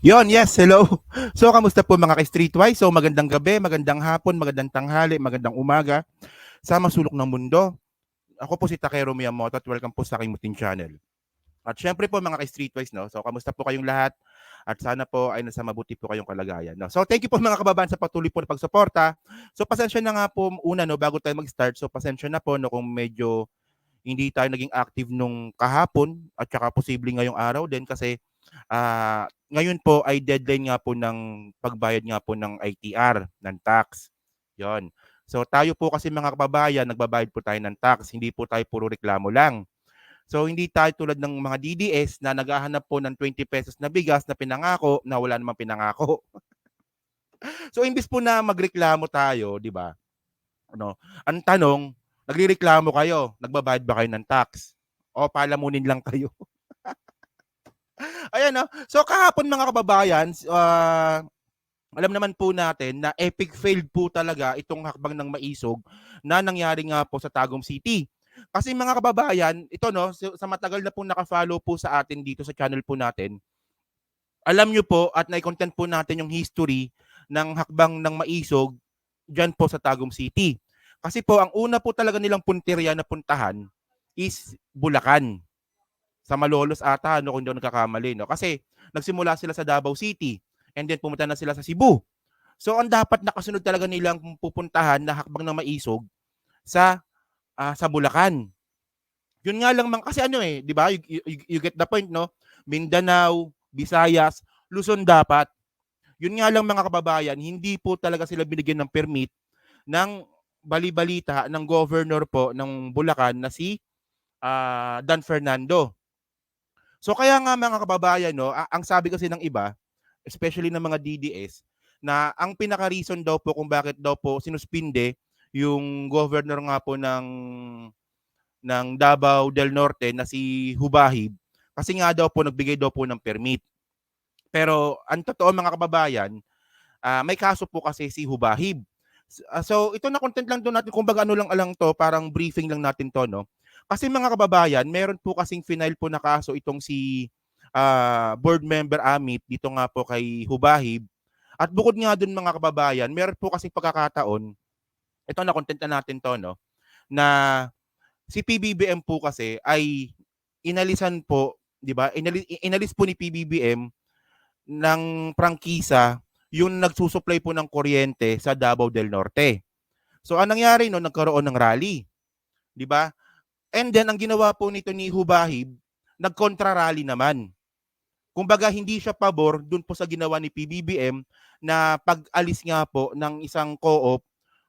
Yon, yes, hello. So, kamusta po mga ka-Streetwise? So, magandang gabi, magandang hapon, magandang tanghali, magandang umaga sa masulok ng mundo. Ako po si Takero Miyamoto at welcome po sa aking Mutin Channel. At syempre po mga ka-Streetwise, no? So, kamusta po kayong lahat? At sana po ay nasa mabuti po kayong kalagayan. No? So, thank you po mga kababayan sa patuloy po na pagsuporta. So, pasensya na nga po una, no, bago tayo mag-start. So, pasensya na po no, kung medyo hindi tayo naging active nung kahapon at saka posible ngayong araw din kasi ngayon po ay deadline nga po ng pagbayad nga po ng ITR, ng tax. Yon. So tayo po kasi mga kababayan, nagbabayad po tayo ng tax, hindi po tayo puro reklamo lang. So hindi tayo tulad ng mga DDS na naghahanap po ng 20 pesos na bigas na pinangako na wala namang pinangako. So imbis po na magreklamo tayo, di ba? Ano, ang tanong, nagrereklamo kayo, nagbabayad ba kayo ng tax? O palamunin lang kayo? Ayan, no? So kahapon mga kababayan, alam naman po natin na epic failed po talaga itong hakbang ng Maisog na nangyari nga po sa Tagum City. Kasi mga kababayan, ito no, sa matagal na po naka-follow po sa atin dito sa channel po natin, alam nyo po at nai-content po natin yung history ng hakbang ng Maisog dyan po sa Tagum City. Kasi po, ang una po talaga nilang punteriya na puntahan is Bulacan. Sa Malolos ata, no, kung hindi ako nagkakamali. No? Kasi nagsimula sila sa Davao City and then pumunta na sila sa Cebu. So, ang dapat nakasunod talaga nilang pupuntahan na hakbang ng Maisog sa Bulacan. Yun nga lang kasi ano eh, 'di ba? You get the point, no? Mindanao, Visayas, Luzon dapat. Yun nga lang mga kababayan, hindi po talaga sila binigyan ng permit ng bali-balita ng governor po ng Bulacan na si Dan Fernando. So kaya nga mga kababayan, no, ang sabi kasi ng iba, especially ng mga DDS, na ang pinaka-reason daw po kung bakit daw po sinuspinde yung governor nga po ng Davao del Norte na si Hubahib kasi nga daw po nagbigay daw po ng permit. Pero ang totoo mga kababayan, may kaso po kasi si Hubahib. So ito na content lang doon natin, kumbaga ano lang alang to, parang briefing lang natin to, no? Kasi mga kababayan, meron po kasing final po na kaso itong si board member Amit dito nga po kay Hubahib. At bukod nga doon mga kababayan, meron po kasing pagkakataon, ito na content na natin to, no? Na si PBBM po kasi ay inalisan po, 'di ba? Inalis po ni PBBM ng prangkisa yung nagsusupply po ng kuryente sa Davao del Norte. So anong nangyari no, nagkaroon ng rally, 'di ba? And then ang ginawa po nito ni Hubahib, nagkontra-rally naman. Kumbaga hindi siya pabor dun po sa ginawa ni PBBM na pag-alis nga po ng isang co-op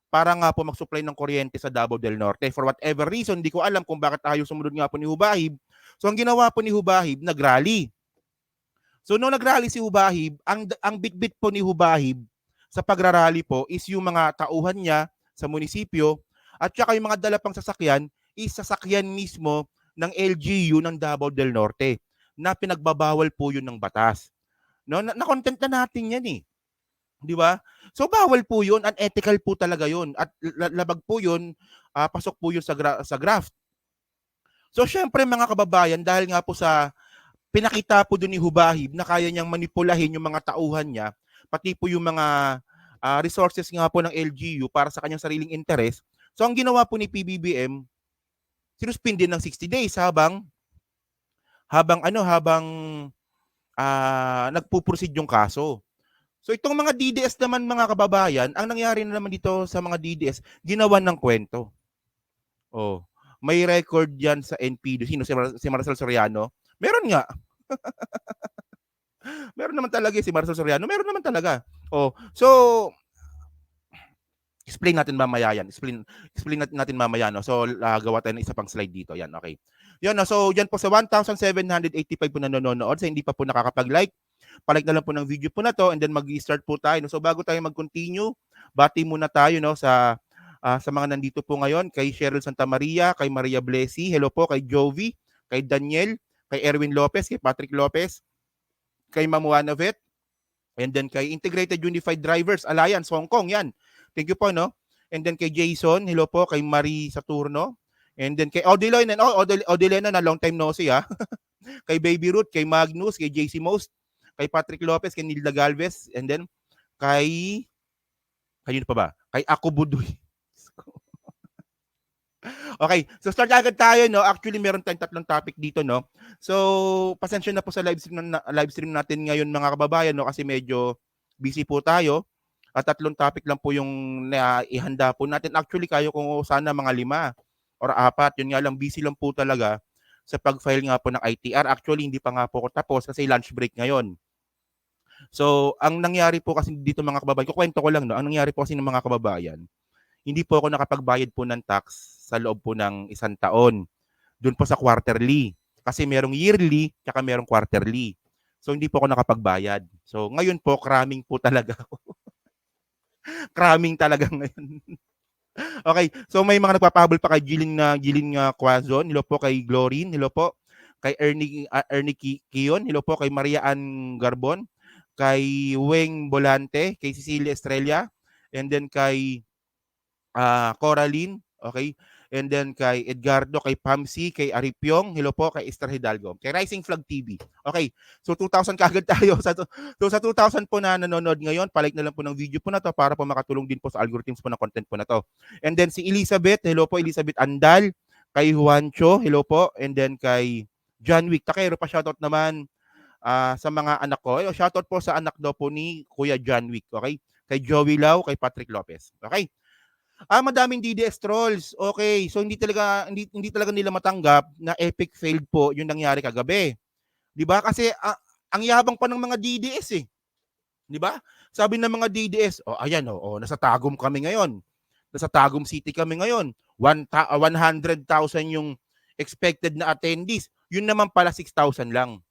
para nga po mag-supply ng kuryente sa Davao del Norte. For whatever reason, hindi ko alam kung bakit tayo sumunod nga po ni Hubahib. So ang ginawa po ni Hubahib, nag-rally. So nung nag-rally si Hubahib, ang bitbit po ni Hubahib sa pagrarally po is yung mga tauhan niya sa munisipyo at saka yung mga dala pang sasakyan is sasakyan mismo ng LGU ng Davao del Norte na pinagbabawal po yun ng batas. No, na-content na natin yan eh. 'Di ba? So bawal po 'yun, unethical po talaga 'yun at labag po 'yun, pasok po 'yun sa graft. So syempre mga kababayan, dahil nga po sa pinakita po doon ni Hubahib na kaya niyang manipulahin yung mga tauhan niya, pati po yung mga resources nga po ng LGU para sa kanyang sariling interes. So ang ginawa po ni PBBM, sinuspindi ng 60 days habang nagpo-proceed yung kaso. So itong mga DDS naman mga kababayan, ang nangyari na naman dito sa mga DDS, ginawan ng kwento. Oh, may record yan sa NPD. Sino? Si Marcel Soriano? Meron nga. Meron naman talaga si Marcel Soriano. Meron naman talaga. Oh, so explain natin mamaya yan. Explain natin mamaya. No? So, gawa tayo ng isa pang slide dito. Yan, okay. Yan, no? So, yan po sa 1,785 po na nanonood. Sa hindi pa po nakakapag-like, palike na lang po ng video po na to and then mag-start po tayo. No? So, bago tayo mag-continue, bati muna tayo no, sa mga nandito po ngayon. Kay Cheryl Santa Maria, kay Maria Blessy, hello po, kay Jovi, kay Daniel, kay Erwin Lopez, kay Patrick Lopez, kay Mamuana Vet, and then kay Integrated Unified Drivers Alliance, Hong Kong, yan. Thank you po, no? And then kay Jason, hello po, kay Marie Saturno, and then kay Odilene, Odilene na long time no see, ha? Kay Baby Ruth, kay Magnus, kay JC Most, kay Patrick Lopez, kay Nilda Galvez, and then kay kanino pa ba? Kay Ako Budoy. Okay, so start agad tayo, no? Actually, meron tayong tatlong topic dito, no? So, pasensya na po sa live stream natin ngayon, mga kababayan, no? Kasi medyo busy po tayo. At tatlong topic lang po yung ihanda po natin. Actually, kayo kung sana mga 5 or 4. Yun nga lang, busy lang po talaga sa pag-file nga po ng ITR. Actually, hindi pa nga po ako tapos kasi lunch break ngayon. So, ang nangyari po kasi dito, mga kababayan, kukwento ko lang, no? Ang nangyari po kasi ng mga kababayan, hindi po ako nakapagbayad po ng tax sa loob po ng 1 taon. Doon po sa quarterly. Kasi merong yearly, tsaka merong quarterly. So, hindi po ako nakapagbayad. So, ngayon po, cramming po talaga ako. Cramming talaga ngayon. Okay, so may mga nagpapahabol pa kay Jilin Quazon. Hello po kay Glorine. Hello po kay Ernie Kion. Hello po kay Maria Ann Garbon. Kay Weng Bolante. Kay Cecilia Estrella. And then kay Coraline, okay? And then kay Edgardo, kay Pamsi, kay Aripyong, hello po, kay Esther Hidalgo, kay Rising Flag TV. Okay, so 2,000 kagad tayo. So sa 2,000 po na nanonood ngayon, palike na lang po ng video po na to para po makatulong din po sa algorithms po ng content po na to. And then si Elizabeth, hello po, Elizabeth Andal, kay Juancho, hello po, and then kay John Wick Takero pa, shoutout naman sa mga anak ko. Shoutout po sa anak daw po ni Kuya John Wick, okay? Kay Joey Lau, kay Patrick Lopez. Okay? Madaming DDS trolls. Okay, so hindi talaga nila matanggap na epic failed po yung nangyari kagabi. 'Di ba? Kasi ang yabang pa ng mga DDS eh. 'Di ba? Sabi ng mga DDS, ayan nasa Tagum kami ngayon. Nasa Tagum City kami ngayon. 100,000 yung expected na attendees. Yun naman pala 6,000 lang.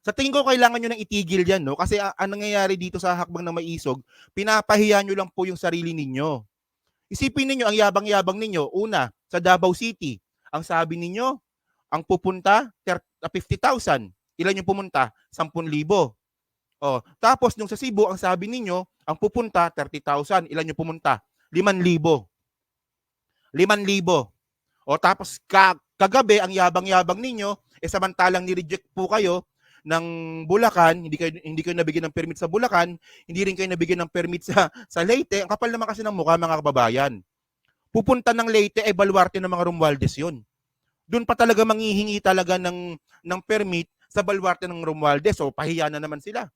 Sa tingin ko kailangan nyo nang itigil yan, no? Kasi ang nangyayari dito sa Hakbang ng Maisog, pinapahiya nyo lang po yung sarili ninyo. Isipin ninyo, ang yabang-yabang ninyo, una, sa Davao City, ang sabi ninyo, ang pupunta, 50,000. Ilan yung pumunta? 10,000. Tapos nung sa Cebu, ang sabi ninyo, ang pupunta, 30,000. Ilan yung pumunta? 5,000. 5,000. Tapos kagabi, ang yabang-yabang ninyo, samantalang ni-reject po kayo ng Bulacan, hindi kayo nabigyan ng permit sa Bulacan, hindi rin kayo nabigyan ng permit sa Leyte. Ang kapal naman kasi ng mukha, mga kababayan. Pupunta ng Leyte, baluarte ng mga Romualdez yun. Doon pa talaga manghihingi talaga ng permit sa baluarte ng Romualdez. So, pahiya na naman sila.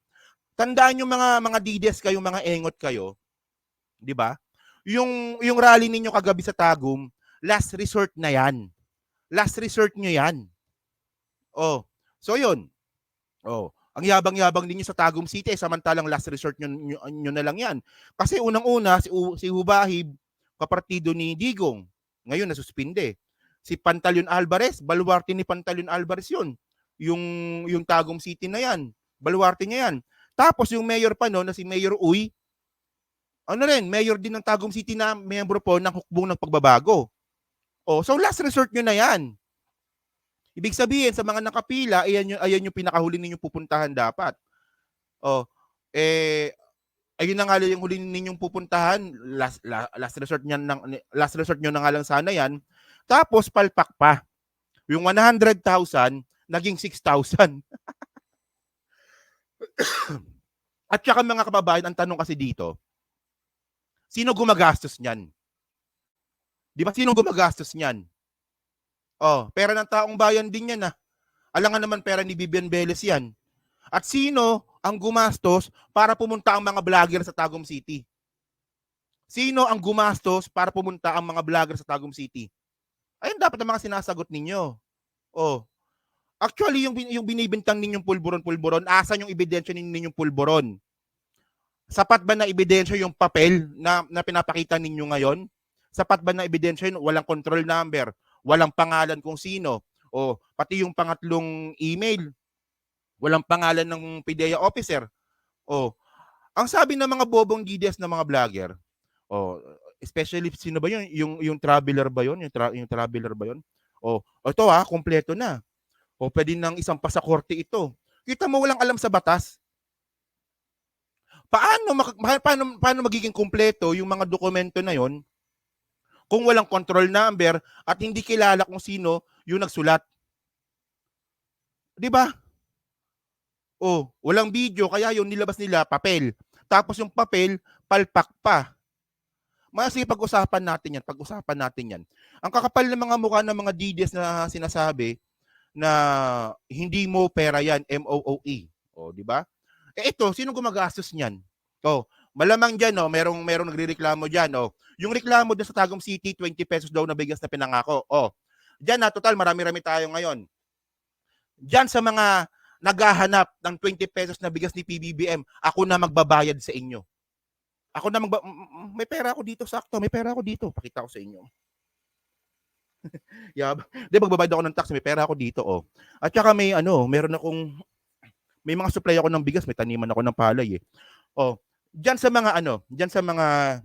Tandaan nyo mga DDS kayo, mga engot kayo, di ba? Yung rally ninyo kagabi sa Tagum, last resort na yan. Last resort nyo yan. So yun. Ang yabang-yabang ninyo sa Tagum City, samantalang last resort nyo na lang yan. Kasi unang-una, si Hubahib, kapartido ni Digong, ngayon nasuspinde. Si Pantaleon Alvarez, baluarte ni Pantaleon Alvarez yun. Yung Tagum City na yan, baluarte niya yan. Tapos yung mayor pa no, na si Mayor Uy, mayor din ng Tagum City na miyembro po ng hukbong ng pagbabago. So last resort nyo na yan. Ibig sabihin, sa mga nakapila, ayan yung pinakahuli ninyong pupuntahan dapat. Ayun na nga lang yung huli ninyong pupuntahan, last resort nyo na nga lang sana yan. Tapos, palpak pa. Yung 100,000, naging 6,000. At saka mga kababayan, ang tanong kasi dito, sino gumagastos niyan? Di ba sino gumagastos niyan? Pera ng taong bayan din yan. Alangan naman pera ni Vivian Velez yan. At sino ang gumastos para pumunta ang mga vlogger sa Tagum City? Sino ang gumastos para pumunta ang mga vlogger sa Tagum City? Ayun dapat ang mga sinasagot ninyo. Actually, yung binibintang ninyong pulburon, asan yung ebidensya ninyong pulburon? Sapat ba na ebidensya yung papel na pinapakita ninyo ngayon? Sapat ba na ebidensya yun? Walang control number, walang pangalan kung sino, pati yung pangatlong email, walang pangalan ng PDEA officer. Ang sabi ng mga bobong DDS na mga vlogger, especially sino ba yun? Yung traveler ba yun? Yung traveler ba yun? Ito kompleto na. Pwede nang isang pasakorte ito. Kita mo walang alam sa batas. Paano magiging kompleto yung mga dokumento na yon kung walang control number at hindi kilala kung sino yung nagsulat? 'Di ba? Oh, walang video, kaya yung nilabas nila, papel. Tapos yung papel, palpak pa. Sige, pag-usapan natin yan, pag-usapan natin yan. Ang kakapal ng mga mukha ng mga DDS na sinasabi na hindi mo pera yan, MOOE. O, di ba? Ito, sino gumagastos niyan? Oh, malamang diyan, no, merong nagrereklamo diyan, oh. Yung reklamo doon sa Tagum City, 20 pesos daw na bigas na pinangako. Oh. Diyan na total marami-rami tayo ngayon. Diyan sa mga naghahanap ng 20 pesos na bigas ni PBBM, ako na magbabayad sa inyo. Ako na may pera ako dito, sakto, may pera ako dito. Pakita ko sa inyo. Yeah, di magbabayad ako ng tax, may pera ako dito, oh. At saka may may mga supply ako ng bigas, may taniman ako ng palay eh. Oh, diyan sa mga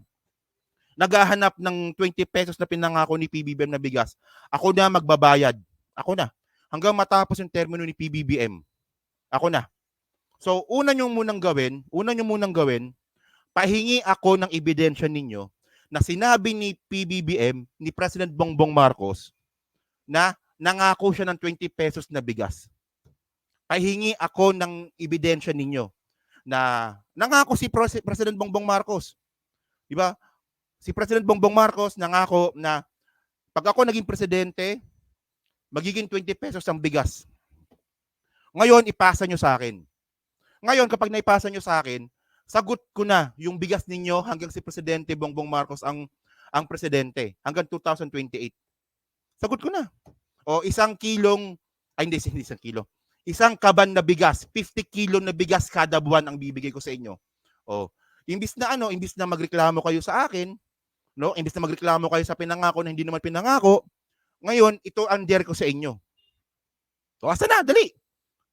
naghahanap ng 20 pesos na pinangako ni PBBM na bigas, ako na magbabayad. Ako na. Hanggang matapos yung termino ni PBBM. Ako na. So, una nyo munang gawin, pahingi ako ng ebidensya ninyo na sinabi ni PBBM, ni President Bongbong Marcos, na nangako siya ng 20 pesos na bigas. Pahingi ako ng ebidensya ninyo na nangako si President Bongbong Marcos. Di ba? Si President Bongbong Marcos nangako na pag ako naging presidente, magiging 20 pesos ang bigas. Ngayon, ipasa nyo sa akin. Ngayon, kapag naipasa nyo sa akin, sagot ko na yung bigas ninyo hanggang si Presidente Bongbong Marcos ang presidente hanggang 2028. Sagot ko na. O isang kaban na bigas, 50 kilo na bigas kada buwan ang bibigay ko sa inyo. O, imbis na magreklamo kayo sa akin, no? Imbis na magreklamo kayo sa pinangako na hindi naman pinangako, ngayon ito ang dare ko sa inyo. O, asa na, dali.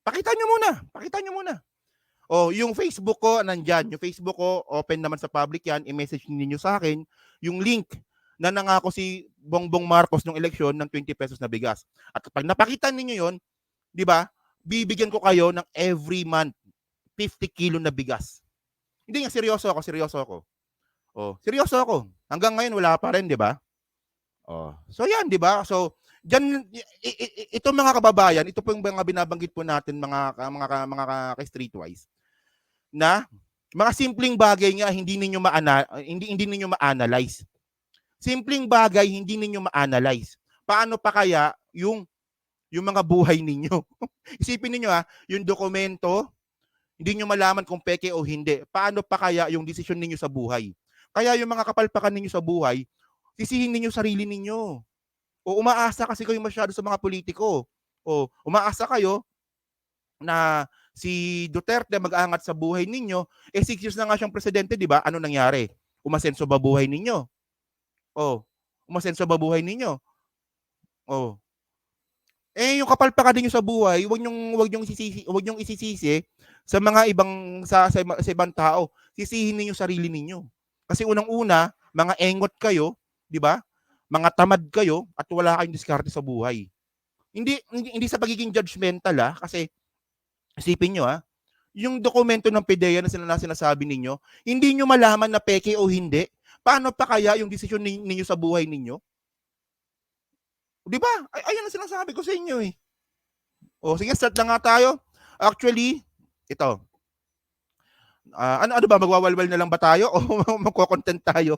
Pakita nyo muna. O, yung Facebook ko nandiyan. Yung Facebook ko open naman sa public yan, i-message niyo sa akin yung link na nangako si Bongbong Marcos nung eleksyon ng 20 pesos na bigas. At pag napakita niyo yon, di ba? Bibigyan ko kayo ng every month 50 kilo na bigas. Hindi nga, seryoso ako. Oh, seryoso ako. Hanggang ngayon wala pa rin, di ba? Oh. So yan, di ba? So diyan ito mga kababayan, ito po yung mga binabanggit po natin mga streetwise na mga simpleng bagay nga hindi ninyo ma-analyze. Simpleng bagay hindi ninyo ma-analyze. Paano pa kaya yung mga buhay ninyo? Isipin niyo yung dokumento, hindi niyo malaman kung peke o hindi. Paano pa kaya yung desisyon ninyo sa buhay? Kaya yung mga kapalpakan ninyo sa buhay, sisihin ninyo sarili ninyo. O umaasa kasi kayo masyado sa mga politiko. O umaasa kayo na si Duterte mag-aangat sa buhay ninyo, 6 years na nga siyang presidente, di ba? Ano nangyari? Umasenso ba buhay ninyo? Umasenso ba buhay ninyo? Yung kapalpakan niyo sa buhay, wag niyong isisisi sa mga ibang tao. Sisihin niyo sarili ninyo. Kasi unang-una, mga engot kayo, di ba? Mga tamad kayo at wala kayong diskarte sa buhay. Hindi sa pagiging judgmental kasi isipin niyo yung dokumento ng PDEA na sinasabi ninyo, hindi niyo malaman na peke o hindi. Paano pa kaya yung desisyon ninyo sa buhay ninyo? Di ba? Ayun ang sinasabi ko sa inyo eh. Sige, start na nga tayo. Actually, ito. Ano ba, magwawalwal na lang ba tayo o magko-content tayo?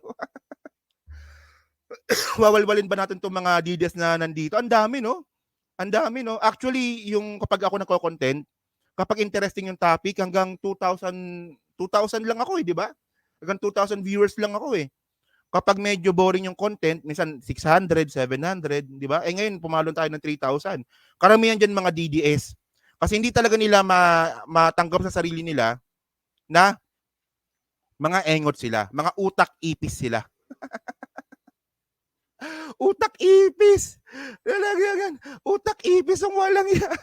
Wawalwalin ba natin itong mga DDS na nandito? Ang dami, no? Actually, yung kapag ako nagko-content, kapag interesting yung topic, hanggang 2,000 lang ako di ba? Hanggang 2,000 viewers lang ako eh. Kapag medyo boring yung content, minsan 600, 700, di ba? Ngayon, pumalon tayo ng 3,000. Karamihan dyan mga DDS. Kasi hindi talaga nila matanggap sa sarili nila na mga engot sila. Mga utak-ipis sila. Utak-ipis! Utak-ipis ang walang yan.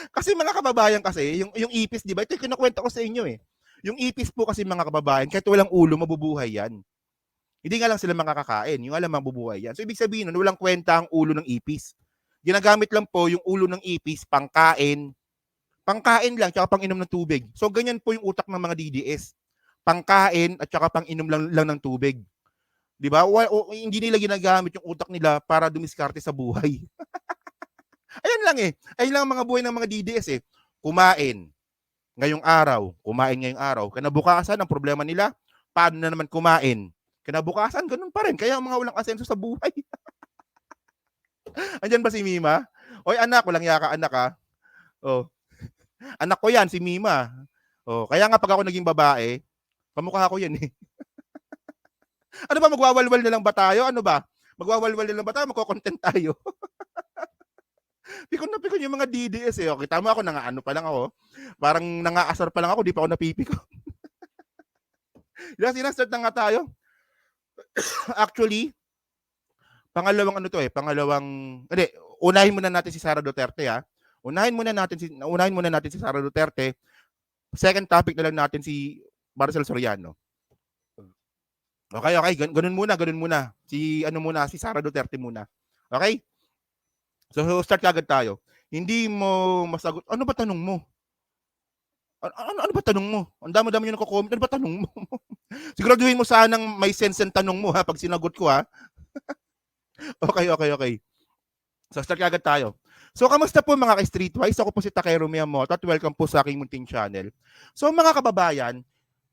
Kasi mga kababayan kasi, yung ipis, di ba? Ito yung kinukwento ko sa inyo eh. Yung ipis po kasi mga kababayan, kahit walang ulo, mabubuhay yan. Hindi nga lang sila makakakain, yung alam mabubuhay yan. So ibig sabihin nun, walang kwenta ang ulo ng ipis. Ginagamit lang po yung ulo ng ipis pangkain lang, tsaka pang inom ng tubig. So ganyan po yung utak ng mga DDS. Pangkain at tsaka pang inom lang ng tubig. Di ba? Hindi nila ginagamit yung utak nila para dumiskarte sa buhay. Ayan lang eh. Ayun lang ang mga buhay ng mga DDS eh. kumain ngayong araw, kinabukasan, ang problema nila, paano na naman kumain? Kinabukasan, ganun pa rin. Kaya ang mga walang asenso sa buhay. Andyan ba si Mima? Oy, anak, walang yaka anak ha. Oh. Anak ko yan, si Mima. Oh, kaya nga pag ako naging babae, kamukha ko yan eh. Ano ba, magwawalwal na lang ba tayo? Ano ba? Magwawalwal na lang ba tayo? Magko-content tayo. Pikon na pikon yung mga DDS eh. Okay, tama ako, ano pa lang ako. Parang nangaasar pa lang ako, di pa ako napipiko. Sinastart na nga tayo. Actually, pangalawang unahin muna natin si Sara Duterte ha. Unahin muna natin si Sara Duterte. Second topic na lang natin si Maricel Soriano. Okay, ganun muna. Si Sara Duterte muna. Okay? So start kagad tayo. Hindi mo masagot. Ano ba tanong mo? Ano ba tanong mo? Ang dami-dami yung nako-comment. Ano ba tanong mo? Siguraduhin mo sanang may sense ang tanong mo ha pag sinagot ko ha. Okay. So start kagad tayo. So kamusta po mga ka-Streetwise? Ako po si Takero Miyamoto at welcome po sa aking munting channel. So mga kababayan,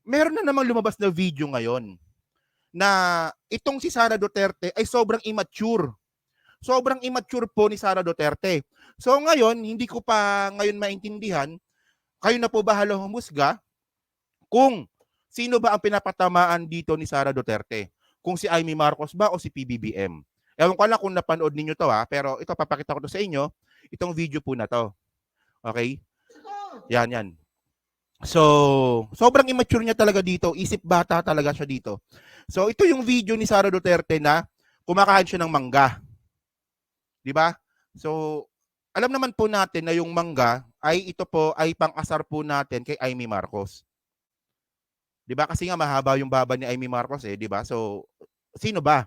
meron na namang lumabas na video ngayon na itong si Sara Duterte ay sobrang immature. Sobrang immature po ni Sara Duterte. So ngayon, hindi ko pa ngayon maintindihan, kayo na po bahala humusga kung sino ba ang pinapatamaan dito ni Sara Duterte. Kung si Amy Marcos ba o si PBBM. Ewan ko lang kung napanood ninyo to ha, pero ito papakita ko to sa inyo, itong video po na to. Okay? Yan. So, sobrang immature niya talaga dito, isip bata talaga siya dito. So, ito yung video ni Sara Duterte na kumakain siya ng mangga. 'Di ba? So, alam naman po natin na yung mangga ay ito po ay pang-asar po natin kay Amy Marcos. 'Di ba? Kasi nga mahaba yung baba ni Amy Marcos eh, 'di ba? So, sino ba?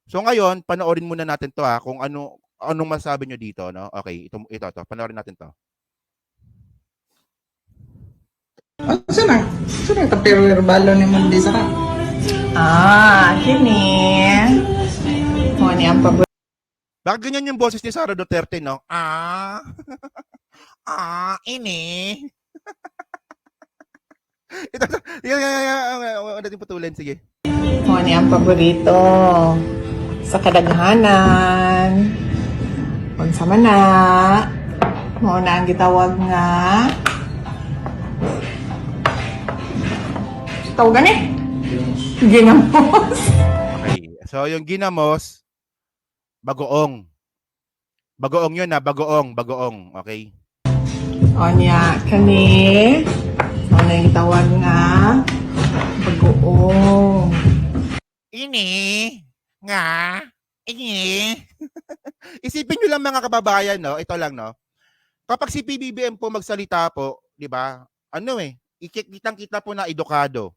So ngayon, panoorin muna natin 'to ha, kung anong masasabi niyo dito, no? Okay, ito panoorin natin 'to. Sana kapiro balo ni Mundi sa ka. Kini. Mo ni ang paborito. Bakit ganyan yung boses ni Sara Duterte, no? Ini. Ito, natin patuloy, sige. Mo ni ang paborito sa kadaghanan. Unsa man na. Mo na ang gitawag nga. Tawagan eh. Ginamos. Okay. So, yung ginamos, bagoong. Bagoong yun ha, bagoong. Okay? O niya, kani. Mo na ang gitawag nga. Bagoong. Ini. Isipin nyo lang mga kababayan, no? Ito lang, no? Kapag si PBBM po magsalita po, di ba? Kitang-kita po na edukado.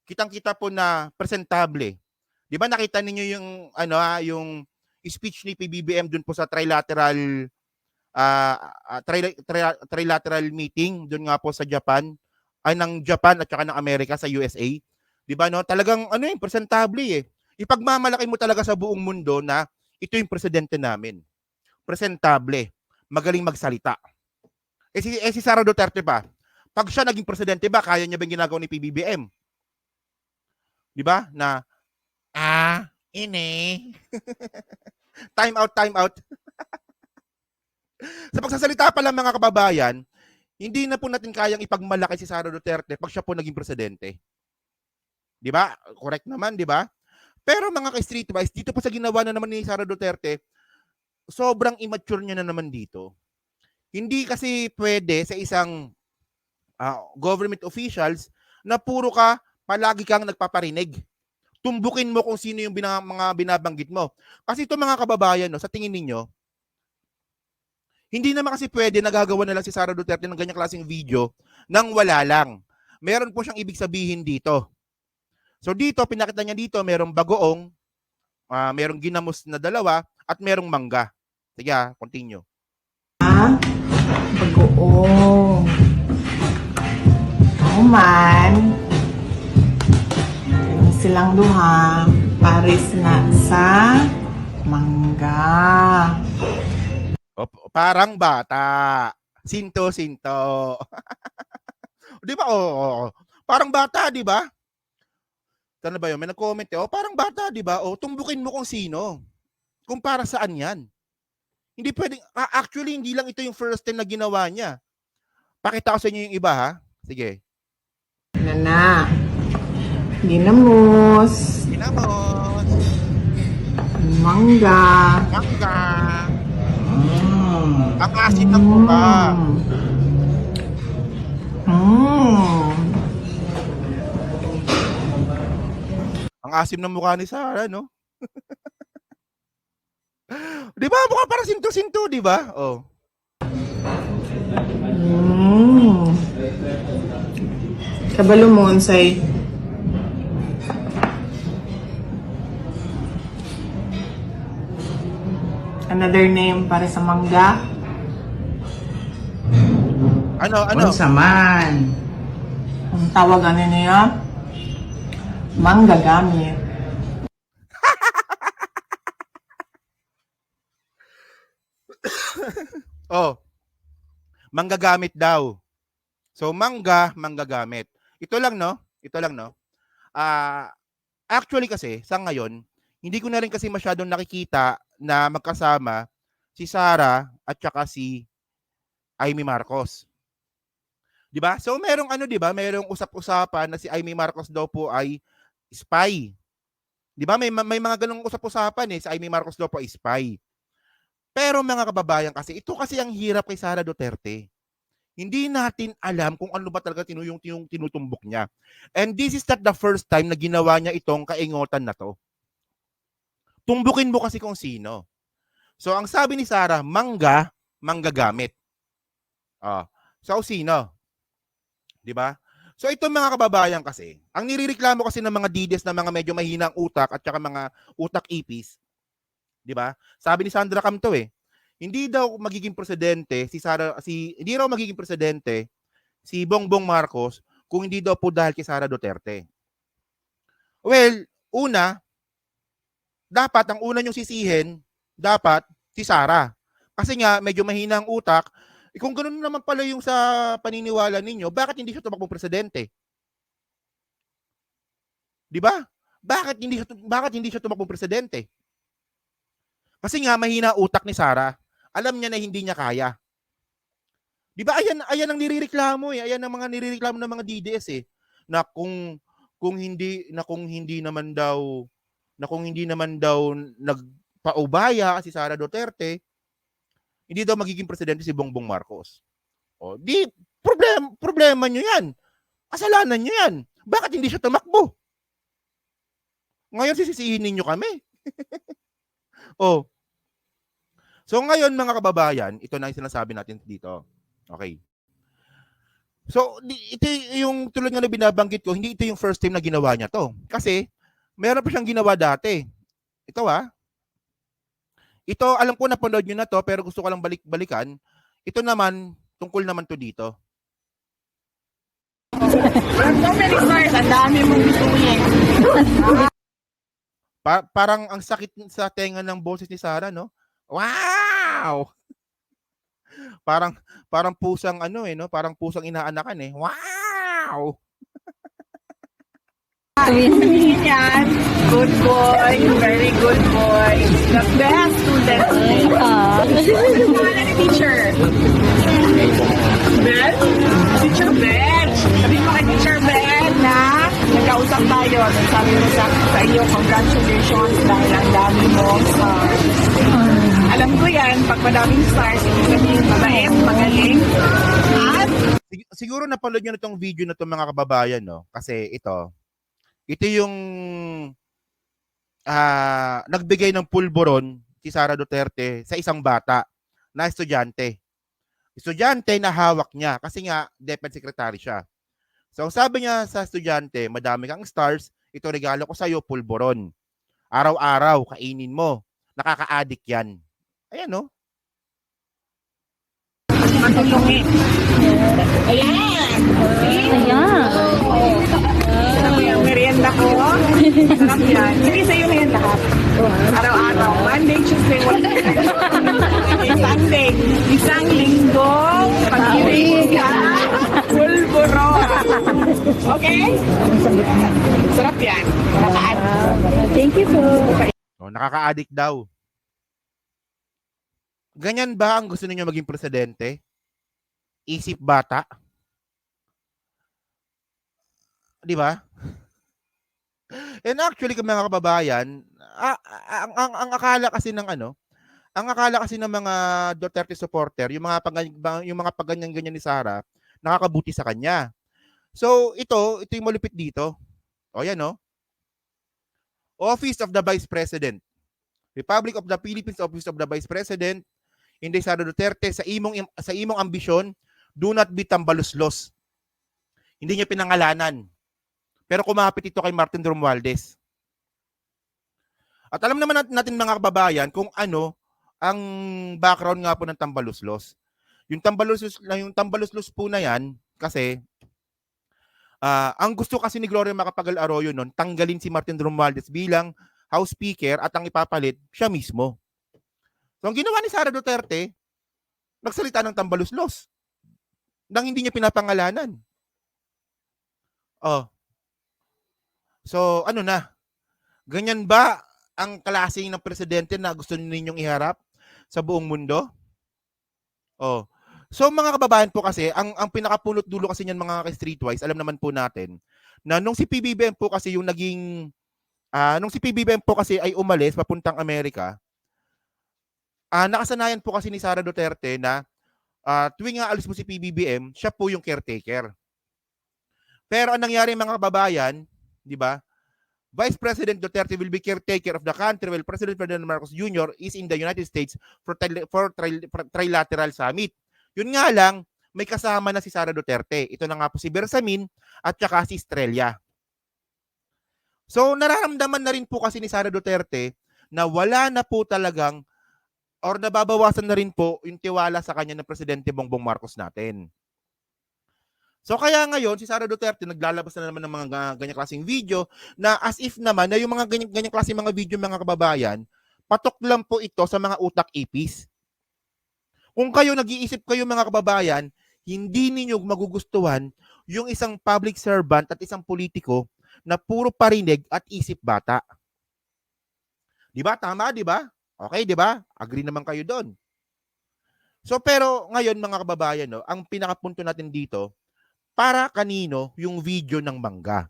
Kitang-kita po na presentable. Di ba nakita ninyo yung yung speech ni PBBM dun po sa trilateral meeting dun nga po sa Japan, ng Japan at saka ng Amerika sa USA. Di ba no? Talagang presentable eh. Ipagmamalaki mo talaga sa buong mundo na ito yung presidente namin. Presentable, magaling magsalita. Si Sara Duterte pa, pag siya naging presidente ba, kaya niya ba yung ginagawa ni PBBM? Di ba? Na, ini. Time out. Sa pagsasalita pa lang mga kababayan, hindi na po natin kayang ipagmalaki si Sara Duterte pag siya po naging presidente. Di ba? Correct naman, di ba? Pero mga ka-streetwise, dito pa sa ginawa na naman ni Sara Duterte, sobrang immature niya na naman dito. Hindi kasi pwede sa isang government officials na puro ka palagi kang nagpaparinig. Tumbukin mo kung sino yung mga binabanggit mo. Kasi ito mga kababayan, no, sa tingin ninyo, hindi naman kasi pwede nagagawa na lang si Sara Duterte ng ganyang klaseng video nang wala lang. Meron po siyang ibig sabihin dito. So dito, pinakita niya dito, merong bagoong, merong ginamos na dalawa, at merong mangga. Sige, continue. Bagoong. Man. Silang duha pares na sa mangga. Parang bata. Sinto. Di ba? Oo. Parang bata, di ba? Ano ba yun? May nag-comment parang bata, di ba? Tumbukin mo kung sino. Kung para saan yan. Hindi pwedeng, actually, hindi lang ito yung first time na ginawa niya. Pakita ko sa inyo yung iba, ha? Sige. Na. Ginamos. Ginamos. Mangga. Ang asin ng mukha. Ang asim ng mukha ni Sarah, no? Di ba? Mukha parang sinto-sinto, di ba? Kabalo mo, unsay. Another name para sa mangga. Ano? Unsa man? Ang tawag ano niya? Manggagamit. Manggagamit daw. So, manggagamit. Ito lang, no? Actually kasi, sa ngayon, hindi ko na rin kasi masyadong nakikita na magkasama si Sarah at saka si Amy Marcos. 'Di ba? So merong merong usap-usapan na si Amy Marcos daw po ay spy. 'Di ba? May mga ganung usap-usapan si Amy Marcos daw po ay spy. Pero mga kababayan kasi, ito kasi ang hirap kay Sara Duterte. Hindi natin alam kung ano ba talaga yung tinutumbok niya. And this is not the first time na ginawa niya itong kaingotan na to. Tumbukin mo kasi kung sino. So ang sabi ni Sara, manggagamit. So sino? 'Di ba? So ito mga kababayan kasi, ang nirereklamo kasi ng mga DDS na mga medyo mahinang utak at saka mga utak ipis, 'di ba? Sabi ni Sandra Camto hindi daw magiging presidente hindi raw magiging presidente si Bongbong Marcos kung hindi daw po dahil kay Sara Duterte. Well, dapat ang una niyong sisihin, dapat si Sara. Kasi nga medyo mahinang utak. Kung ganoon naman pala yung sa paniniwala ninyo, bakit hindi siya tumakbong presidente? 'Di ba? Bakit hindi siya tumakbong presidente? Kasi nga mahina utak ni Sara. Alam niya na hindi niya kaya. 'Di ba? Ayan ang nirereklamo Ayan ang mga nirereklamo ng mga DDS na kung hindi naman daw nagpaubaya si Sara Duterte, hindi daw magiging presidente si Bongbong Marcos. Di problema niyo 'yan. Kasalanan niyo 'yan. Bakit hindi siya tumakbo? Ngayon sisisihin niyo kami. So ngayon mga kababayan, ito na yung sinasabi natin dito. Okay. So ito yung tulad nga na binabanggit ko, hindi ito yung first time na ginawa niya to. Kasi meron pa siyang ginawa dati. Ito Ito alam ko napanood niyo na to pero gusto ko lang balikan. Ito naman tungkol naman to dito. So many stars, ang dami mong bituin. Parang ang sakit sa tenga ng boses ni Sara, no? Wow! Parang pusang parang pusang inaanakan Wow! Yan, good boy, very good boy. The best student. Teacher. Ben? Teacher Ben. Sabi mo kay Teacher Ben na nagkausap tayo. Sabi mo sa iyo, congratulations dahil ang dami mong stars. Alam ko yan, pag madaming stars, sabihin mabait, magaling. At siguro napanood niyo na itong video na itong mga kababayan, no? Kasi ito yung nagbigay ng pulburon si Sara Duterte sa isang bata na estudyante. Estudyante na hawak niya kasi nga DepEd secretary siya. So sabi niya sa estudyante, madami kang stars, ito regalo ko sa iyo, pulburon. Araw-araw kainin mo. Nakaka-addict yan. Ayan, no? matulungin. Ayan! Ayan. Ano yung merienda ko? Sarap yan. Hindi sa'yo na yan lahat. Araw-araw. Monday, Tuesday, Wednesday, Sunday. Isang linggong Okay? Sarap yan. Thank you po. Nakaka-addict daw. Ganyan ba ang gusto ninyo maging presidente? Isip bata? Di ba? And actually, mga kababayan, ang akala kasi ng ang akala kasi ng mga Duterte supporter, yung mga pagganyan-ganyan ni Sara, nakakabuti sa kanya. So, ito yung malupit dito. O yan, no? Office of the Vice President. Republic of the Philippines Office of the Vice President. Inday Sara Duterte sa imong ambisyon, do not be tambaluslos. Hindi niya pinangalanan. Pero kumapit ito kay Martin Romualdez. At alam naman natin mga kababayan kung ano ang background nga po ng tambaluslos. Yung tambaluslos po na yan, kasi ang gusto kasi ni Gloria Macapagal Arroyo noon, tanggalin si Martin Romualdez bilang House Speaker at ang ipapalit siya mismo. So ang ginawa ni Sara Duterte, nagsalita ng tambaluslos nang hindi niya pinapangalanan. So ano na? Ganyan ba ang klaseng ng presidente na gusto ninyong iharap sa buong mundo? So mga kababayan po kasi, ang pinakapunot dulo kasi niyan mga ka-streetwise, alam naman po natin na nung si PBBM po kasi yung naging nung si PBBM po kasi ay umalis papuntang Amerika, nakasanayan po kasi ni Sara Duterte na tuwing aalis mo si PBBM, siya po yung caretaker. Pero ang nangyari mga kababayan, di ba? Vice President Duterte will be caretaker of the country while President Ferdinand Marcos Jr. is in the United States for trilateral summit. Yun nga lang, may kasama na si Sara Duterte. Ito na nga po si Bersamin at saka si Estrella. So nararamdaman na rin po kasi ni Sara Duterte na wala na po talagang or nababawasan na rin po yung tiwala sa kanya ng Presidente Bongbong Marcos natin. So kaya ngayon, si Sara Duterte naglalabas na naman ng mga ganyang klaseng video na as if naman na yung mga ganyang klaseng mga video mga kababayan, patok lang po ito sa mga utak ipis. Kung kayo nag-iisip kayo mga kababayan, hindi ninyo magugustuhan yung isang public servant at isang politiko na puro parinig at isip bata. Di ba? Tama, di ba? Okay, di ba? Agree naman kayo doon. So pero ngayon mga kababayan, no, ang pinakapunto natin dito, para kanino yung video ng mangga?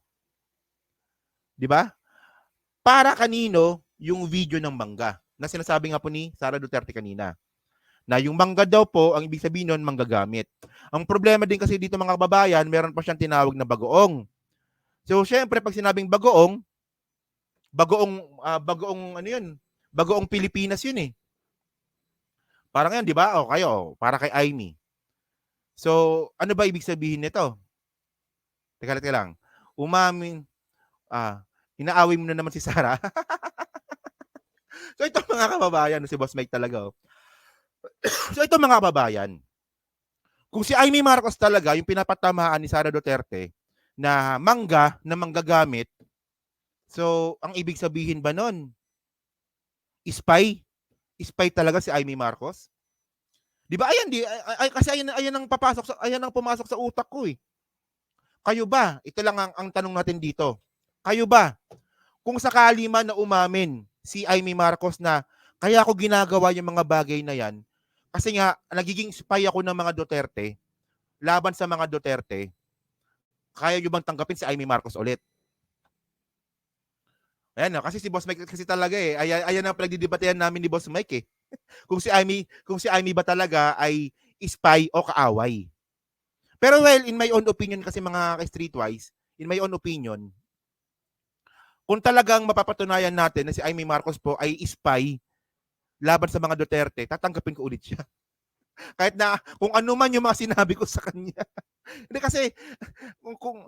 Di ba? Para kanino yung video ng mangga? Na sinasabi nga po ni Sara Duterte kanina. Na yung mangga daw po, ang ibig sabihin nun, manggagamit. Ang problema din kasi dito mga kababayan, meron pa siyang tinawag na bagoong. So syempre pag sinabing bagoong ano yun? Bagoong Pilipinas yun eh. Parang yan, di ba? O kayo, para kay Aimee. So, ano ba ibig sabihin nito? Teka lang. Inaaway mo na naman si Sara. So, ito mga kababayan, si Boss Mike talaga. So, ito mga kababayan, kung si Aimee Marcos talaga, yung pinapatamaan ni Sara Duterte na manggagamit, so, ang ibig sabihin ba nun? Spy? Spy talaga si Aimee Marcos? Di ba? Kasi ayan ang pumasok sa utak ko eh. Kayo ba? Ito lang ang tanong natin dito. Kayo ba? Kung sakali man na umamin si Aimee Marcos na kaya ako ginagawa yung mga bagay na yan, kasi nga nagiging spy ako ng mga Duterte, laban sa mga Duterte, kaya nyo bang tanggapin si Aimee Marcos ulit? Ayan, kasi si Boss Mike kasi talaga eh. Ayan ang pinagdidebatehan namin ni Boss Mike eh. Kung si Aimee ba talaga ay spy o kaaway. Pero well, in my own opinion kasi mga ka-streetwise, in my own opinion, kung talagang mapapatunayan natin na si Aimee Marcos po ay spy laban sa mga Duterte, tatanggapin ko ulit siya. Kahit na kung ano man yung mga sinabi ko sa kanya. Hindi kasi kung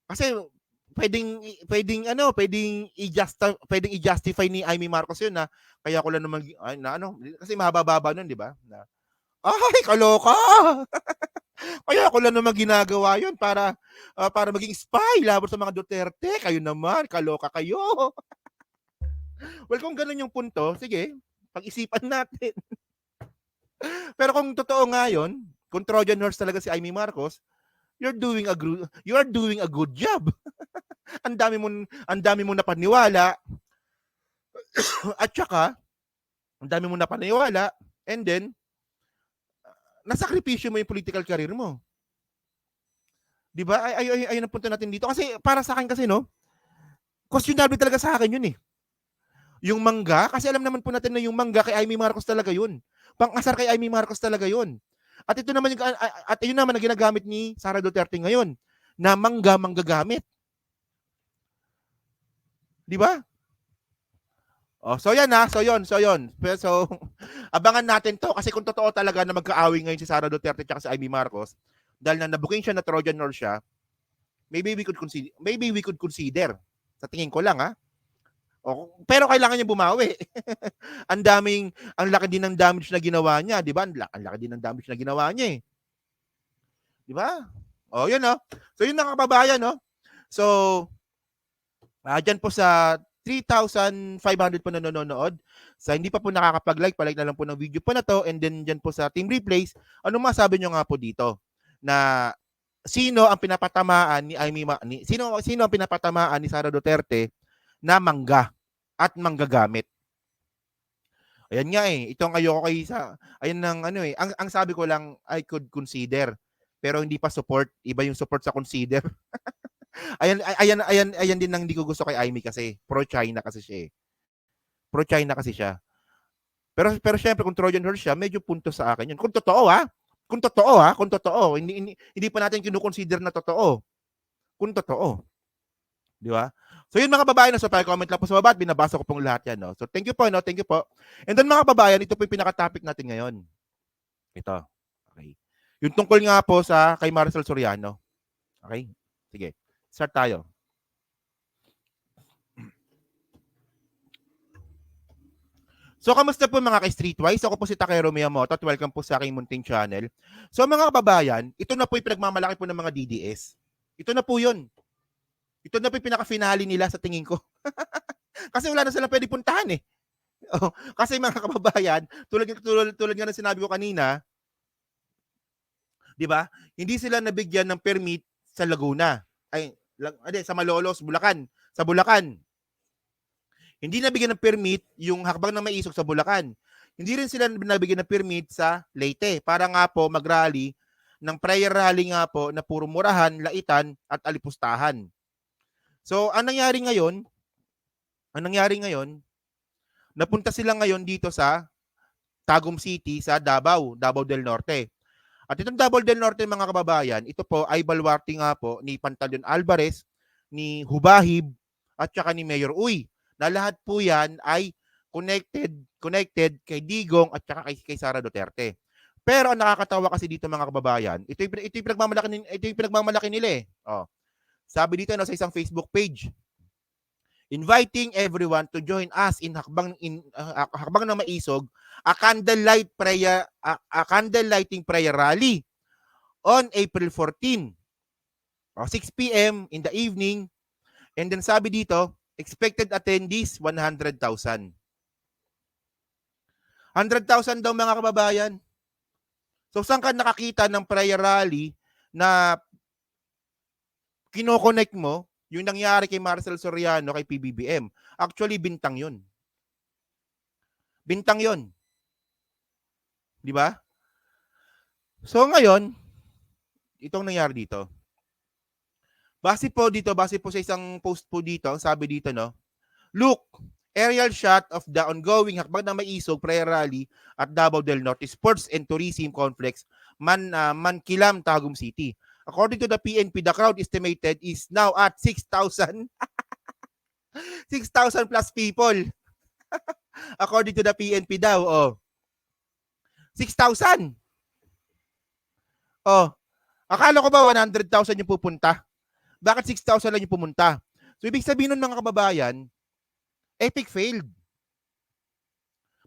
kasi pwedeng i-justify ni Aimee Marcos yun na kaya ko lang naman kasi mahaba-baba nun, di ba? Ay, kaloka! Kaya ko lang naman ginagawa yun para maging spy laban sa mga Duterte. Kayo naman, kaloka kayo. Well, kung ganun yung punto, sige, pag-isipan natin. Pero kung totoo nga yun, kung Trojan horse talaga si Amy Marcos, you are doing a good job. ang dami mong napaniwala at saka ang dami mong napaniwala and then nasakripisyo mo yung political career mo. 'Di ba? Ay ang punto natin dito kasi para sa akin kasi no, questionable talaga sa akin yun eh. Yung mangga, kasi alam naman po natin na yung mangga kay Amy Marcos talaga yun. Pang-asar kay Amy Marcos talaga yun. At ito naman at yun naman ang ginagamit ni Sara Duterte ngayon na manggagamit. 'Di ba? Oh, so yan ha, so yun. So abangan natin 'to kasi kung totoo talaga na magkaaway ngayon si Sara Duterte at si Amy Marcos dahil na nabuking siya na Trojan horse siya, maybe we could consider. Sa tingin ko lang ha. O, pero kailangan niya bumawi. ang laki din ng damage na ginawa niya, 'di ba? Ang laki din ng damage na ginawa niya eh. 'Di ba? Oh, yun oh. So yun mga kababayan, no. So diyan po sa 3,500 po na nanonood. Sa hindi pa po nakakapag-like, pa-like na lang po ng video po na to and then diyan po sa Team Replays, ano masabi niyo nga po dito na sino ang pinapatamaan ni sino ang pinapatamaan ni Sara Duterte na mangga at manggagamit. Ayan nga eh, itong ayoko kay ayan ng ano eh, ang sabi ko lang I could consider pero hindi pa support, iba yung support sa consider. ayan din ang hindi ko gusto kay Amy kasi pro-China kasi siya eh. Pro-China kasi siya. Pero syempre kung Trojan horse siya, medyo punto sa akin yun. Kung totoo ha. Kung totoo, hindi pa natin kino-consider na totoo. Kung totoo. Di ba? So yun mga babae, no? So comment lang po sa baba at binabasa ko pong lahat yan. No? So thank you po. No? Thank you po. And then mga babayan, ito po yung pinaka-topic natin ngayon. Ito. Okay. Yung tungkol nga po sa kay Maricel Soriano. Okay? Sige. Start tayo. So, kamusta po mga ka-Streetwise? Ako po si Takero Miyamoto at welcome po sa aking munting channel. So, mga kababayan, ito na po yung pinagmamalaki po ng mga DDS. Ito na po yun. Ito na po yung pinaka-finale nila sa tingin ko. Kasi wala na silang pwede puntahan eh. Oh, kasi mga kababayan, tulad nga ng sinabi ko kanina, di ba? Hindi sila nabigyan ng permit sa Laguna. Sa Malolos, Bulacan. Sa Bulacan. Hindi nabigyan ng permit yung hakbang na maisog sa Bulacan. Hindi rin sila nabigyan ng permit sa Leyte para nga po mag-rally ng prayer rally nga po na puro murahan, laitan at alipustahan. So, ang nangyari ngayon, napunta sila ngayon dito sa Tagum City sa Davao del Norte. At itong Davao del Norte mga kababayan, ito po ay baluarte nga po ni Pantaleon Alvarez, ni Hubahib at saka ni Mayor Uy. Na lahat po yan ay connected kay Digong at saka kay Sara Duterte. Pero ang nakakatawa kasi dito mga kababayan, ito yung pinagmamalaki nila eh. Oh. Sabi dito no, sa isang Facebook page, inviting everyone to join us in hakbang na maisog, a candlelighting prayer rally on April 14. 6 p.m. in the evening. And then sabi dito, expected attendees 100,000. 100,000 daw mga kababayan. So saan ka nakakita ng prayer rally na kino-connect mo yung nangyari kay Maricel Soriano kay PBBM? Actually, bintang yun. Bintang yun. Di ba? So ngayon, itong nangyari dito. Base po sa isang post po dito, sabi dito no, look, aerial shot of the ongoing hakbang na maisog prayer rally at Davao del Norte Sports and Tourism Complex, Mankilam, Tagum City. According to the PNP, the crowd estimated is now at 6,000. 6,000 plus people. According to the PNP daw, oh. 6,000. Oh. Akala ko ba 100,000 yung pupunta? Bakit 6,000 lang yung pumunta? So, ibig sabihin nun mga kababayan, epic failed.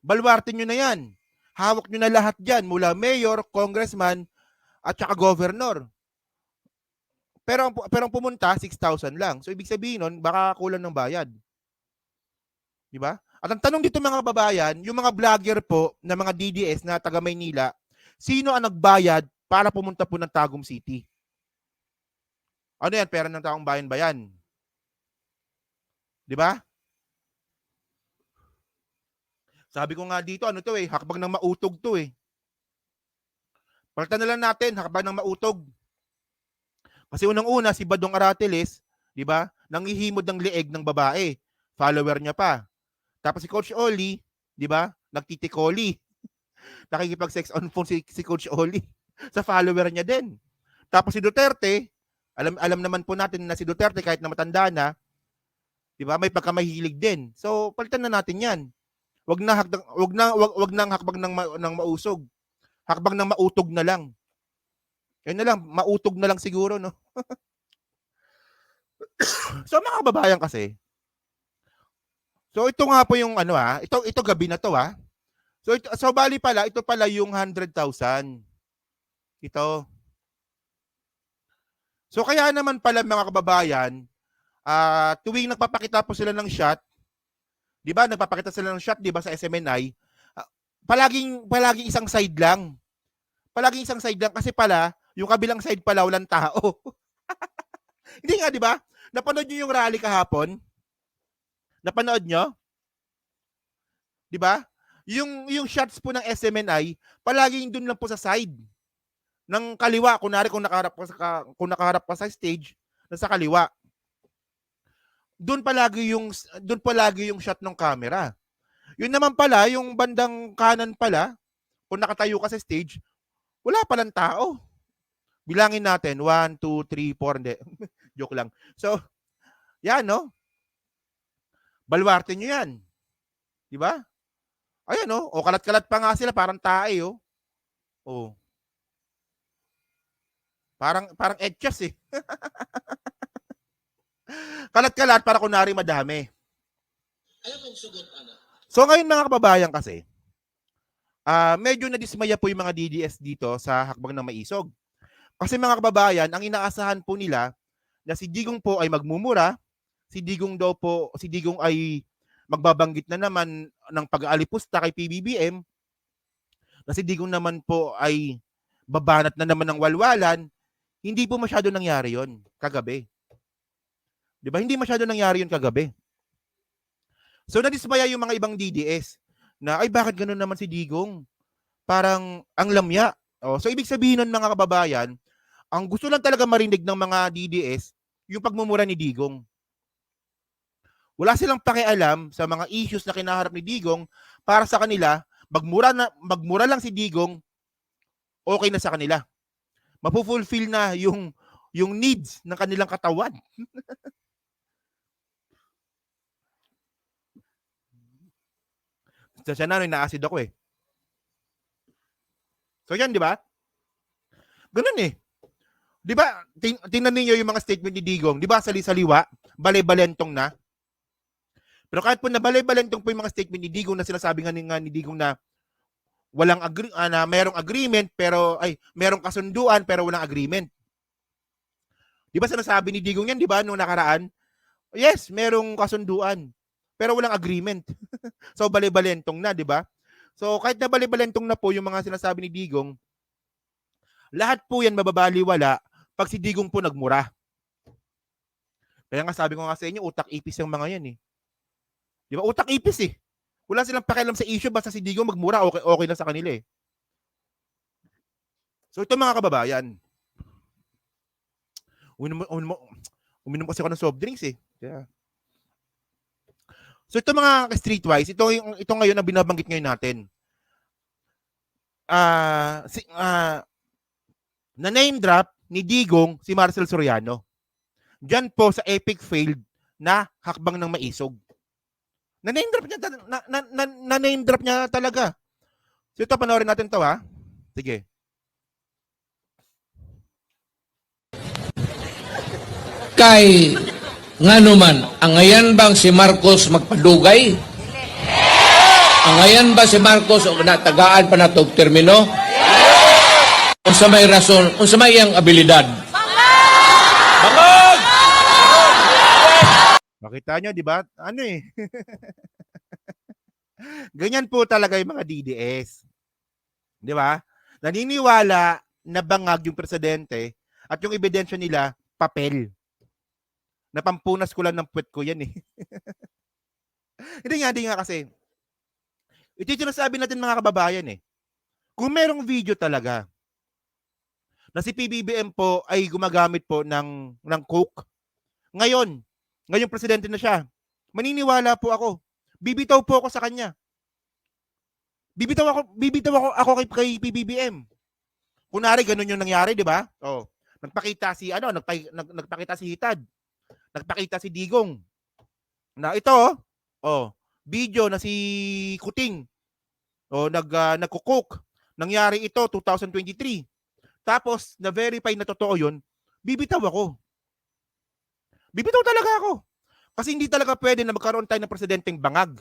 Baluarte nyo na yan. Hawak nyo na lahat dyan, mula mayor, congressman, at saka governor. Pero ang pumunta, 6,000 lang. So, ibig sabihin nun, baka kulang ng bayad. Diba? At ang tanong dito mga kababayan, yung mga vlogger po na mga DDS na taga Maynila, sino ang nagbayad para pumunta po ng Tagum City. Ano yan? Pera ng taong bayan ba yan? Di ba? Sabi ko nga dito, ano to hakbang ng mautog to Palitan na lang natin, hakbang ng mautog. Kasi unang-una, si Badong Aratiles, di ba, nanghihimod ng leeg ng babae. Follower niya pa. Tapos si Coach Oli, di ba, nagtitikoli. Nakikipag-sex on phone si Coach Oli sa follower niya din. Tapos si Duterte, alam naman po natin na si Duterte kahit na matanda na, 'di ba, may pagkamahilig din. So, palitan na natin 'yan. Wag na hakbang ng mausog. Hakbang ng mautog na lang. Yan na lang, mautog na lang siguro, no? So, mga kababayan kasi, so ito nga po yung ito gabi na to So bali pala, ito pala yung 100,000. Ito. So kaya naman pala mga kababayan, tuwing nagpapakita po sila ng shot, 'di ba? Nagpapakita sila ng shot, 'di ba, sa SMNI, palaging isang side lang. Palaging isang side lang kasi pala yung kabilang side pala walang tao. Hindi nga, 'di ba? Napanood niyo yung rally kahapon? Napanood niyo? 'Di ba? Yung shots po ng SMNI, palaging doon lang po sa side ng kaliwa. Kunwari kung nakaharap ka sa stage, nasa kaliwa. Doon palagi yung shot ng camera. Yun naman pala, yung bandang kanan pala, kung nakatayo ka sa stage, wala palang tao. Bilangin natin, 1, 2, 3, 4, hindi. Joke lang. So, yan, no? Baluarte nyo yan. Di ba? Ayan, no? O kalat-kalat pa nga sila, parang tae, oh. Oh. Parang etchas, Kalat-kalat para kunwari madami. So ngayon mga kababayan kasi, medyo nadismaya po yung mga DDS dito sa hakbang ng maisog. Kasi mga kababayan, ang inaasahan po nila na si Digong po ay magmumura, si Digong ay magbabanggit na naman ng pag-aalipusta kay PBBM, na si Digong naman po ay babanat na naman ng walwalan. Hindi po masyado nangyari yon kagabi. Di ba? Hindi masyado nangyari yon kagabi. So nadismaya yung mga ibang DDS na, ay bakit gano'n naman si Digong? Parang ang lamya. So ibig sabihin nun mga kababayan, ang gusto lang talaga marinig ng mga DDS, yung pagmumura ni Digong. Wala silang pakialam sa mga issues na kinaharap ni Digong. Para sa kanila, magmura lang si Digong, okay na sa kanila. Mapufulfill na yung needs ng kanilang katawan. Siya na, na-acid ako So yan, di ba? Ganun Di ba? Tingnan niyo yung mga statement ni Digong. Di ba, sali-saliwa, balay-balentong na. Pero kahit po na balay-balentong po yung mga statement ni Digong na sinasabi nga ni Digong na na merong agreement pero merong kasunduan pero walang agreement. Di ba sinasabi ni Digong yan, di ba, nung nakaraan? Yes, merong kasunduan pero walang agreement. So balay-balentong na, di ba? So kahit na balay-balentong na po yung mga sinasabi ni Digong, lahat po yan mababaliwala pag si Digong po nagmura. Kaya nga sabi ko nga sa inyo, utak ipis yung mga yan Di ba? Utak ipis Wala silang pakialam sa issue, basta si Digong magmura, okay na sa kanila So ito mga kababayan, uminom kasi ako ng soft drinks Kaya. So ito mga streetwise, ito ngayon ang binabanggit ngayon natin. Na name drop ni Digong si Marcel Soriano. Diyan po sa epic failed na hakbang ng maisog. Na name drop niya talaga. So ito, panoorin natin to Sige. Kay ngano man, angayan bang si Marcos magpadugay? Angayan ba si Marcos o natagaan pa na itong termino? Unsa may rason, unsa may iyang abilidad? Bangag! Makita nyo, di ba? Ganyan po talaga yung mga DDS. Di ba? Naniniwala nabangag yung presidente at yung ebidensya nila, papel. Napampunas ko lang ng puwet ko yan eh. Hindi nga kasi. Ito yung sinasabi natin mga kababayan eh. Kung merong video talaga na si PBBM po ay gumagamit po ng coke, ngayong presidente na siya, maniniwala po ako. Bibitaw po ako sa kanya. Bibitaw ako kay PBBM. Kunwari ganun yung nangyari, di ba? Oh, nagpakita si Hitad. Nagpakita si Digong. Na ito, video na si Kuting. Nagko-coke. Nangyari ito 2023. Tapos na-verify na totoo 'yun, bibitaw ako. Bibitaw talaga ako. Kasi hindi talaga pwede na magkaroon tayo ng presidenteng bangag.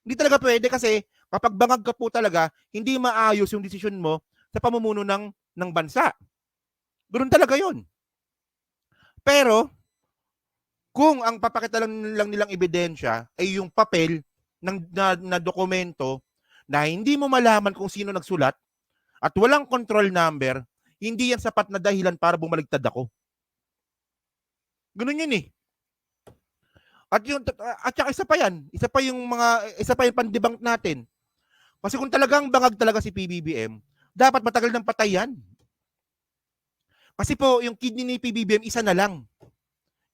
Hindi talaga pwede kasi kapag bangag ka po talaga, hindi maayos yung desisyon mo sa pamumuno ng bansa. Ganoon talaga 'yun. Pero kung ang papakita lang nilang ebidensya ay yung papel na dokumento na hindi mo malaman kung sino nagsulat at walang control number, hindi yan sapat na dahilan para bumaligtad ako. Ganun yun eh. At saka isa pa yung pandibang natin. Kasi kung talagang bangag talaga si PBBM, dapat matagal ng patay yan. Kasi po, yung kidney ni PBBM, isa na lang.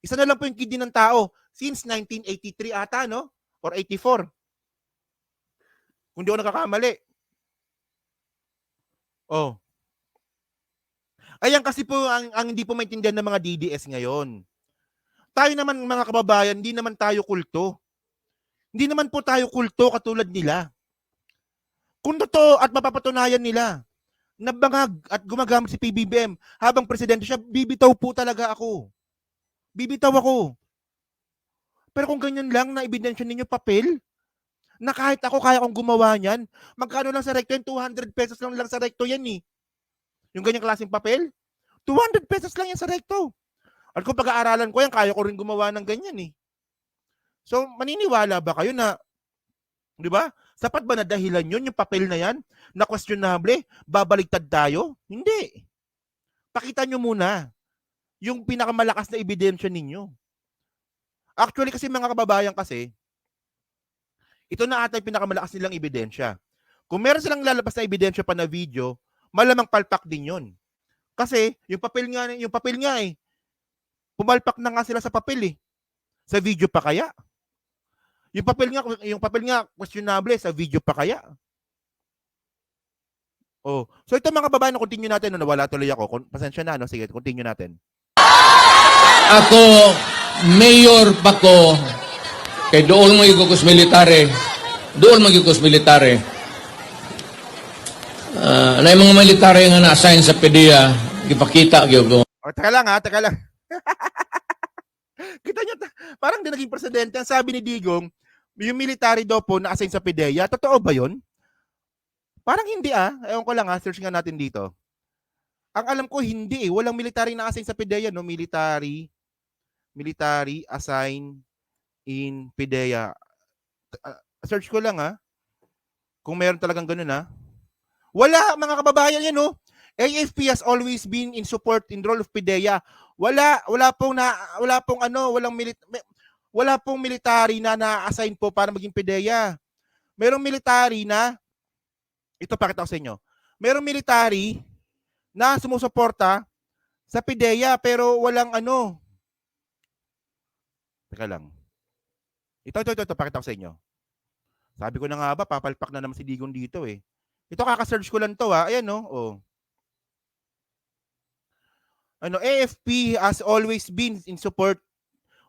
Isa na lang po yung kidney ng tao since 1983 ata, no? Or 84. Kung di ako nakakamali. Oh. Ayan kasi po ang hindi po maintindihan ng mga DDS ngayon. Tayo naman mga kababayan, hindi naman tayo kulto. Hindi naman po tayo kulto katulad nila. Kung totoo at mapapatunayan nila na bangag at gumagamit si PBBM habang presidente siya, bibitaw po talaga ako. Bibitaw ako. Pero kung ganyan lang na ebidensya ninyo papel, na kahit ako kaya kong gumawa niyan, magkano lang sa recto yan? 200 pesos lang sa recto yan eh. Yung ganyang klaseng papel, 200 pesos lang yan sa recto. At kung pag-aaralan ko yan, kaya ko rin gumawa ng ganyan eh. So, maniniwala ba kayo na, di ba? Sapat ba na dahilan yun, yung papel na yan, na questionable, babaligtad tayo? Hindi. Pakita nyo muna yung pinakamalakas na ebidensya ninyo. Actually, kasi mga kababayan kasi, ito na ata yung pinakamalakas nilang ebidensya. Kung meron silang lalabas na ebidensya pa na video, malamang palpak din yun. Kasi yung papel nga eh, pumalpak na nga sila sa papel eh. Sa video pa kaya? Yung papel nga questionable sa video pa kaya? Oh. So ito mga kababayan, continue natin. No, nawala tuloy ako. Pasensya na, no? Sige, continue natin. Ako, mayor pa ko, kay doon magigukos military. Doon magigukos military. Na yung mga military nga na-assign sa PDEA, ipakita. Teka lang. Kita nyo, parang di naging presidente. Ang sabi ni Digong, yung military daw po na-assign sa PDEA. Totoo ba yun? Parang hindi Ewan ko lang search nga natin dito. Ang alam ko hindi walang military na-assign sa PDEA, no? Military assign in PDEA. Search ko lang kung meron talagang ganun Wala mga kababayan yan no. AFP has always been in support in role of PDEA. Wala pong military na na-assign po para maging PDEA. Merong military na ito pakita ko sa inyo. Merong military na sumusuporta sa PDEA pero walang Teka lang. Ito, pakita ko sa inyo. Sabi ko na nga ba, papalpak na naman si Digong dito eh. Ito, kaka-search ko lang to Ayan no. AFP has always been in support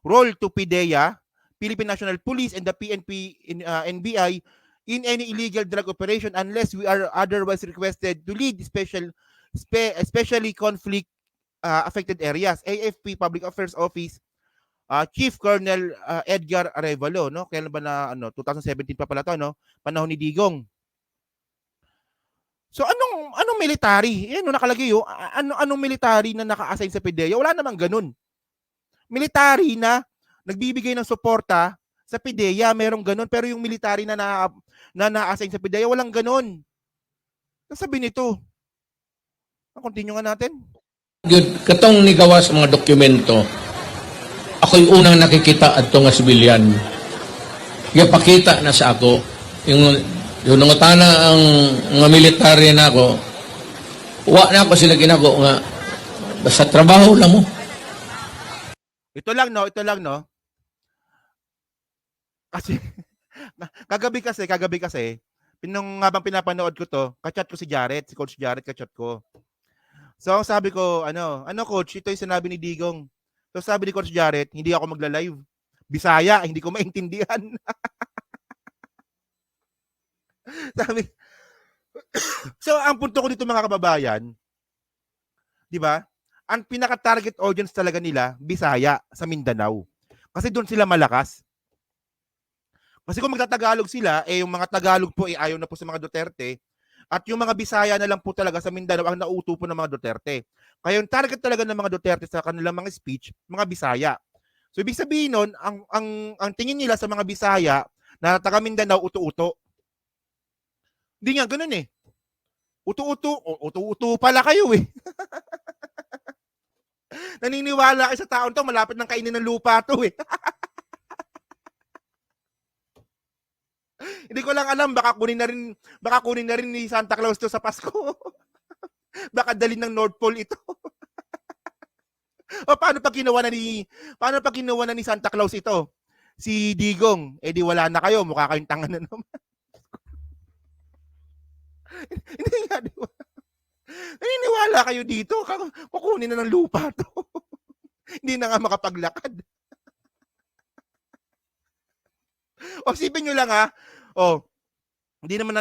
role to PDEA, Philippine National Police, and the PNP, NBI in any illegal drug operation unless we are otherwise requested to lead especially conflict affected areas. AFP Public Affairs Office Chief Colonel Edgar Arevalo, no? Kailan ba na 2017 pa pala 'to, no? Panahon ni Digong. So anong military? Ano nakalagay anong military na naka-assign sa PDEA? Wala namang ganun. Military na nagbibigay ng suporta sa PDEA, merong ganun, pero yung military na na-assign sa PDEA, walang ganun. Nasabi nito. Continue nga natin. Good. Katong nigawa sa mga dokumento, ako'y unang nakikita adto nga sibilyan. Gapakita na sa ako yung nangutana ang mga military na ako. Wa na ako sila ginako nga basta trabaho lang mo. Ito lang no. Kasi kagabi kasi nung habang pinapanood ko to, kachat ko si Jared, si Coach Jared, kachat ko. So sabi ko, ano coach, ito yung sinabi ni Digong. So sabi ni Coach Jared, hindi ako magla-live. Bisaya, hindi ko maintindihan. Sabi. So ang punto ko dito mga kababayan, 'di ba? Ang pinaka-target audience talaga nila, Bisaya sa Mindanao. Kasi doon sila malakas. Kasi kung magtatagalog sila, yung mga Tagalog po ayaw na po sa mga Duterte. At yung mga Bisaya na lang po talaga sa Mindanao ang nauuto po ng mga Duterte. Kaya yung target talaga ng mga Duterte sa kanilang mga speech, mga Bisaya. So ibig sabihin nun, ang tingin nila sa mga Bisaya na taga Mindanao, uto-uto. Hindi nga ganun eh. Uto-uto pala kayo eh. Naniniwala kayo sa taon to, malapit ng kainin ng lupa to eh. Hindi ko lang alam, baka kunin na rin ni Santa Claus to sa Pasko. Baka dalhin ng North Pole ito. O paano pag ginawa na ni Santa Claus ito? Si Digong, di wala na kayo, mukha kayong tanga na naman. Hindi nga, di ba? Naniniwala kayo dito, kukunin na ng lupa to. Hindi na nga makapaglakad. O sipin nyo lang ha, hindi naman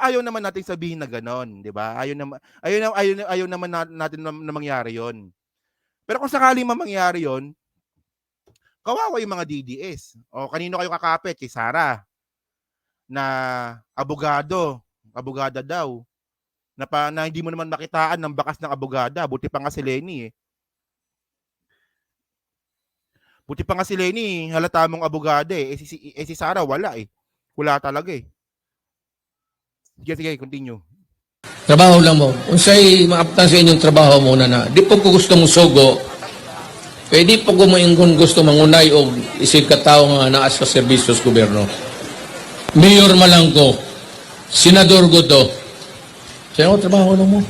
ayaw naman natin sabihin na ganon, 'di ba? Ayaw naman natin na mangyari 'yon. Pero kung sakaling mangyari 'yon, kawawa yung mga DDS. O kanino kayo kakapit? Kay Sara na abogada daw. Na hindi mo naman makitaan ng bakas ng abogada, buti pa nga si Lenny eh. Buti pa nga si Lenny, halata mong abogada eh. Si Sara wala eh. Wala talaga eh. Sige, continue. Trabaho lang mo. Unsay maaptan sa inyong trabaho muna na. Di po ko gusto mong sugo. Kaya di po ko maingon gusto mangunay o isig katao nga naas sa serbisyos gobyerno. Mayor malang ko. Senador ko to. Sayo, trabaho lang mo.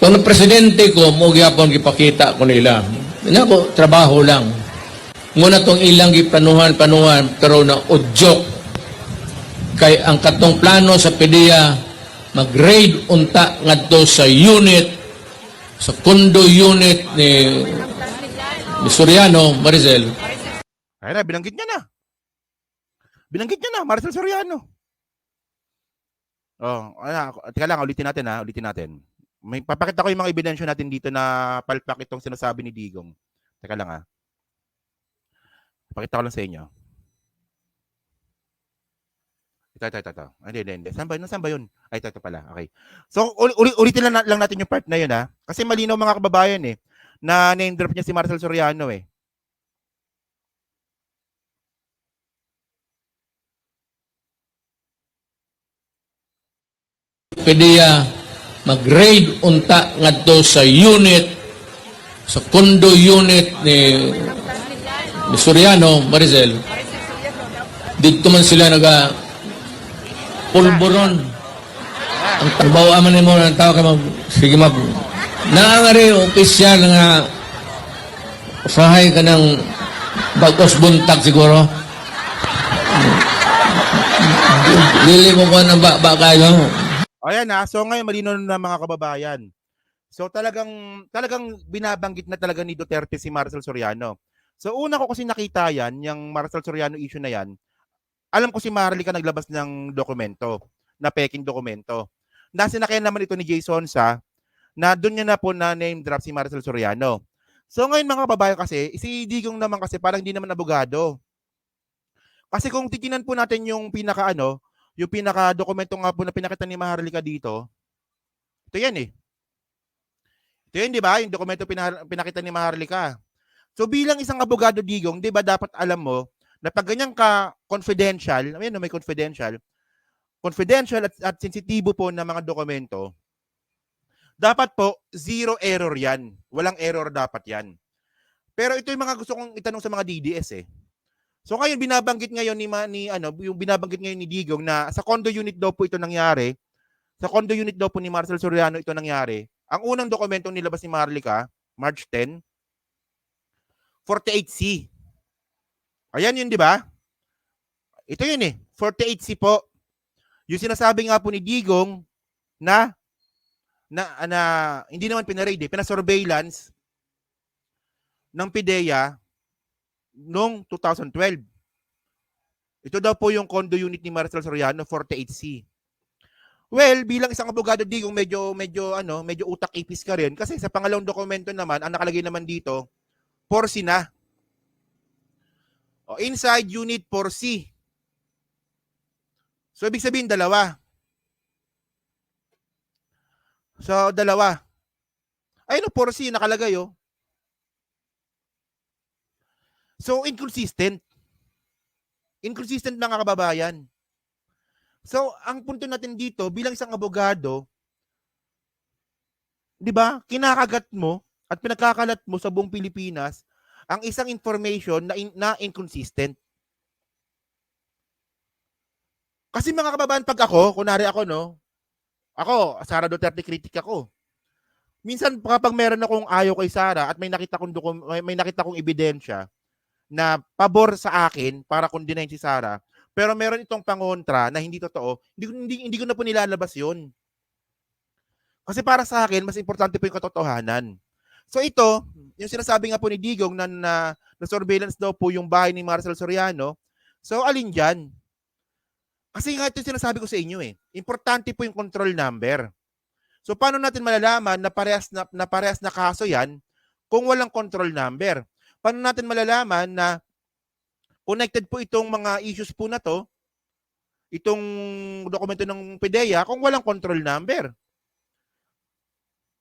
Kung ang presidente ko, mo gyapon gipakita ko nila. Nako, trabaho lang. Muna tong ilang gipanuhan, pero na udyok. Kay ang katong plano sa PDEA, mag-raid unta ngadto sa unit, sa condo unit ni Soriano, Maricel. Ay na, binanggit niya na. Maricel Soriano. Teka lang, ulitin natin. May papakita ko yung mga ebidensya natin dito na palpak itong sinasabi ni Digong. Teka lang ha. Pakita ko lang sa inyo. Ito. Hindi. Saan ba yun? Ay, ito pala. Okay. So, ulitin lang natin yung part na yun ha. Kasi malinaw mga kababayan eh, na name drop niya si Maricel Soriano eh. PDEA, mag-raid unta ngadto sa unit, sa condo unit ni Soriano, Maricel. Dito man sila pulburon. Ang trabaho man mo ng tao kay sige naangari opisyal nga usahay ka ng bagos buntag siguro. Dili mo ko ng ba kayo. Ayan na, so ngayon malino na mga kababayan. So talagang binabanggit na talaga ni Duterte si Maricel Soriano. So una ko kasi nakita yan, yung Maricel Soriano issue na yan, alam ko si Marlica naglabas ng dokumento, na peking dokumento. Nasinakyan naman ito ni Jason Sa, na doon niya na po na name drop si Maricel Soriano. So ngayon mga kababayan kasi, si Digong naman kasi parang hindi naman abogado. Kasi kung titingnan po natin yung pinaka dokumento nga po na pinakita ni Maharlika dito, ito yan eh. Ito yan, di ba? Yung dokumento pinakita ni Maharlika. So bilang isang abogado, Digong, di ba dapat alam mo na pag ganyan ka confidential, may confidential at sensitibo po na mga dokumento, dapat po, zero error yan. Walang error dapat yan. Pero ito yung mga gusto kong itanong sa mga DDS eh. So ngayon, binabanggit ngayon yung binabanggit ngayon ni Digong na sa condo unit daw po ito nangyari. Sa condo unit daw po ni Marcel Soriano ito nangyari. Ang unang dokumentong nilabas ni Marlica, March 10, 48C. Ayan yun, di ba? Ito yun eh, 48C po. Yung sinasabi nga po ni Digong na hindi naman pinaraid eh, pinasurveillance ng PIDEA noong 2012. Ito daw po yung condo unit ni Marcel Soriano, 48C. Well, bilang isang abogado, Digong, medyo utak-ipis ka rin kasi sa pangalawang dokumento naman, ang nakalagay naman dito, 4C na. O, inside unit 4C. So, ibig sabihin, dalawa. So, dalawa. Ayun, 4C, nakalagay, oh. So, inconsistent. Inconsistent, mga kababayan. So, ang punto natin dito, bilang isang abogado, di ba, kinakagat mo at pinagkakalat mo sa buong Pilipinas ang isang information na inconsistent. Kasi mga kababayan, pag kunwari ako, no, ako, Sara Duterte critic ako. Minsan, kapag meron akong ayaw kay Sara at may nakita kong ebidensya na pabor sa akin para kundinahin si Sara, pero meron itong pangontra na hindi totoo, hindi ko na po nilalabas yun. Kasi para sa akin, mas importante po yung katotohanan. So ito, yung sinasabi nga po ni Digong na surveillance daw po yung bahay ni Marcel Soriano, so alin dyan? Kasi nga ito yung sinasabi ko sa inyo eh. Importante po yung control number. So paano natin malalaman na parehas na kaso yan kung walang control number? Paano natin malalaman na connected po itong mga issues po na to, itong dokumento ng PIDEA, kung walang control number?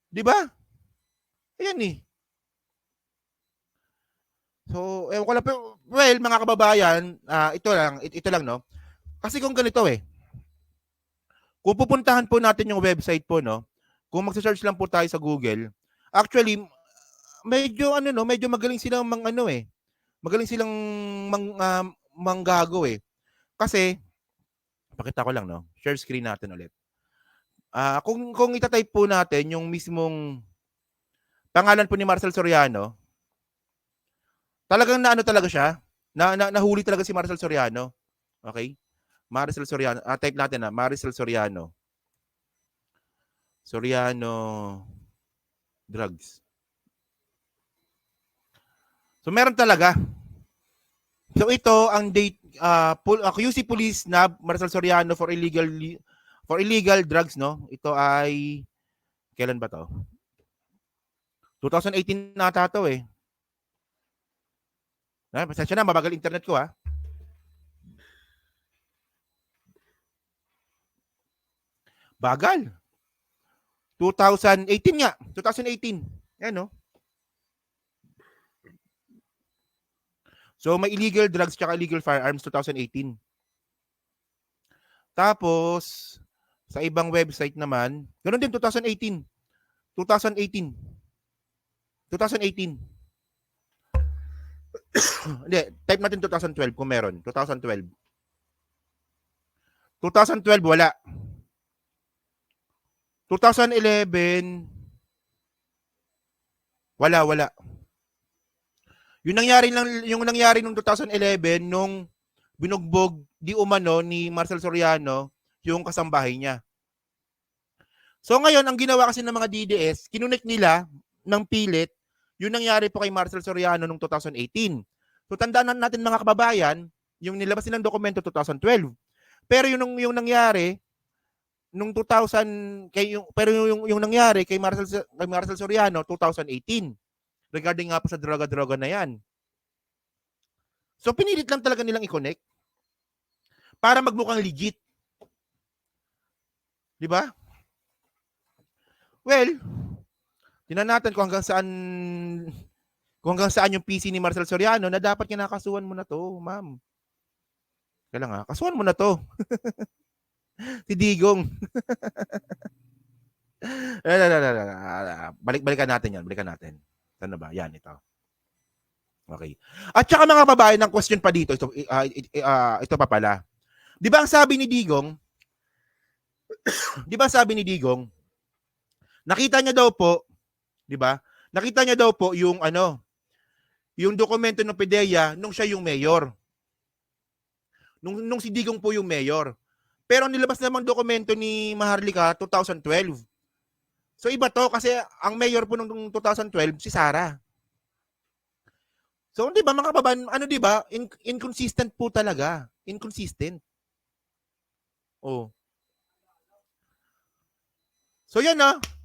Di ba? Ayan eh. So, ewan ko lang. Well, mga kababayan, ito lang, no? Kasi kung ganito eh, kung pupuntahan po natin yung website po, no? Kung magsa-search lang po tayo sa Google, actually, medyo magaling silang magaling silang manggago eh. Kasi, pakita ko lang, no? Share screen natin ulit. Kung itatype po natin yung mismong pangalan po ni Marcel Soriano, talagang talaga siya. Nahuli talaga si Marcel Soriano. Okay? Marcel Soriano. Type natin na, Marcel Soriano. Soriano drugs. So meron talaga. So ito ang date QC Police na Marcel Soriano for illegal drugs, no? Ito ay kailan ba to? 2018 na ata to eh. Pasensya na, mabagal internet ko ha. Bagal. 2018 nga. 2018. Yan, no? So, may illegal drugs tsaka illegal firearms 2018. Tapos, sa ibang website naman, ganoon din 2018. 2018. 2018. Hindi, type natin 2012 kung meron. 2012. 2012, wala. 2011, wala. Yung nangyari nung 2011 nung binugbog di umano ni Marcel Soriano yung kasambahay niya. So ngayon, ang ginawa kasi ng mga DDS, kinunik nila ng pilit yung nangyari po kay Marcel Soriano nung 2018. So tandaan natin mga kababayan, yung nilabas nilang dokumento 2012. Pero yung nangyari nung 2000 yung nangyari kay Marcel Soriano 2018 regarding nga po sa droga-droga na yan. So pinilit lang talaga nilang i-connect para magmukhang legit. 'Di ba? Well, tingnan natin kung hanggang saan yung PC ni Marcel Soriano na dapat kinakasuhan mo na to, ma'am. Kailangan kasuhan mo na to. Si Digong. Balikan natin yan. Balikan natin. Saan na ba? Yan, ito. Okay. At saka mga babae, ng question pa dito, ito pa pala. Di ba ang sabi ni Digong, nakita niya daw po, di ba? Nakita niya daw po yung yung dokumento ng PDEA nung siya yung mayor. Nung si Digong po yung mayor. Pero ang nilabas namang dokumento ni Maharlika 2012. So iba to kasi ang mayor po nung 2012 si Sara. So, di ba mga kababayan, di ba? Inconsistent po talaga. Inconsistent. Oh. So, yan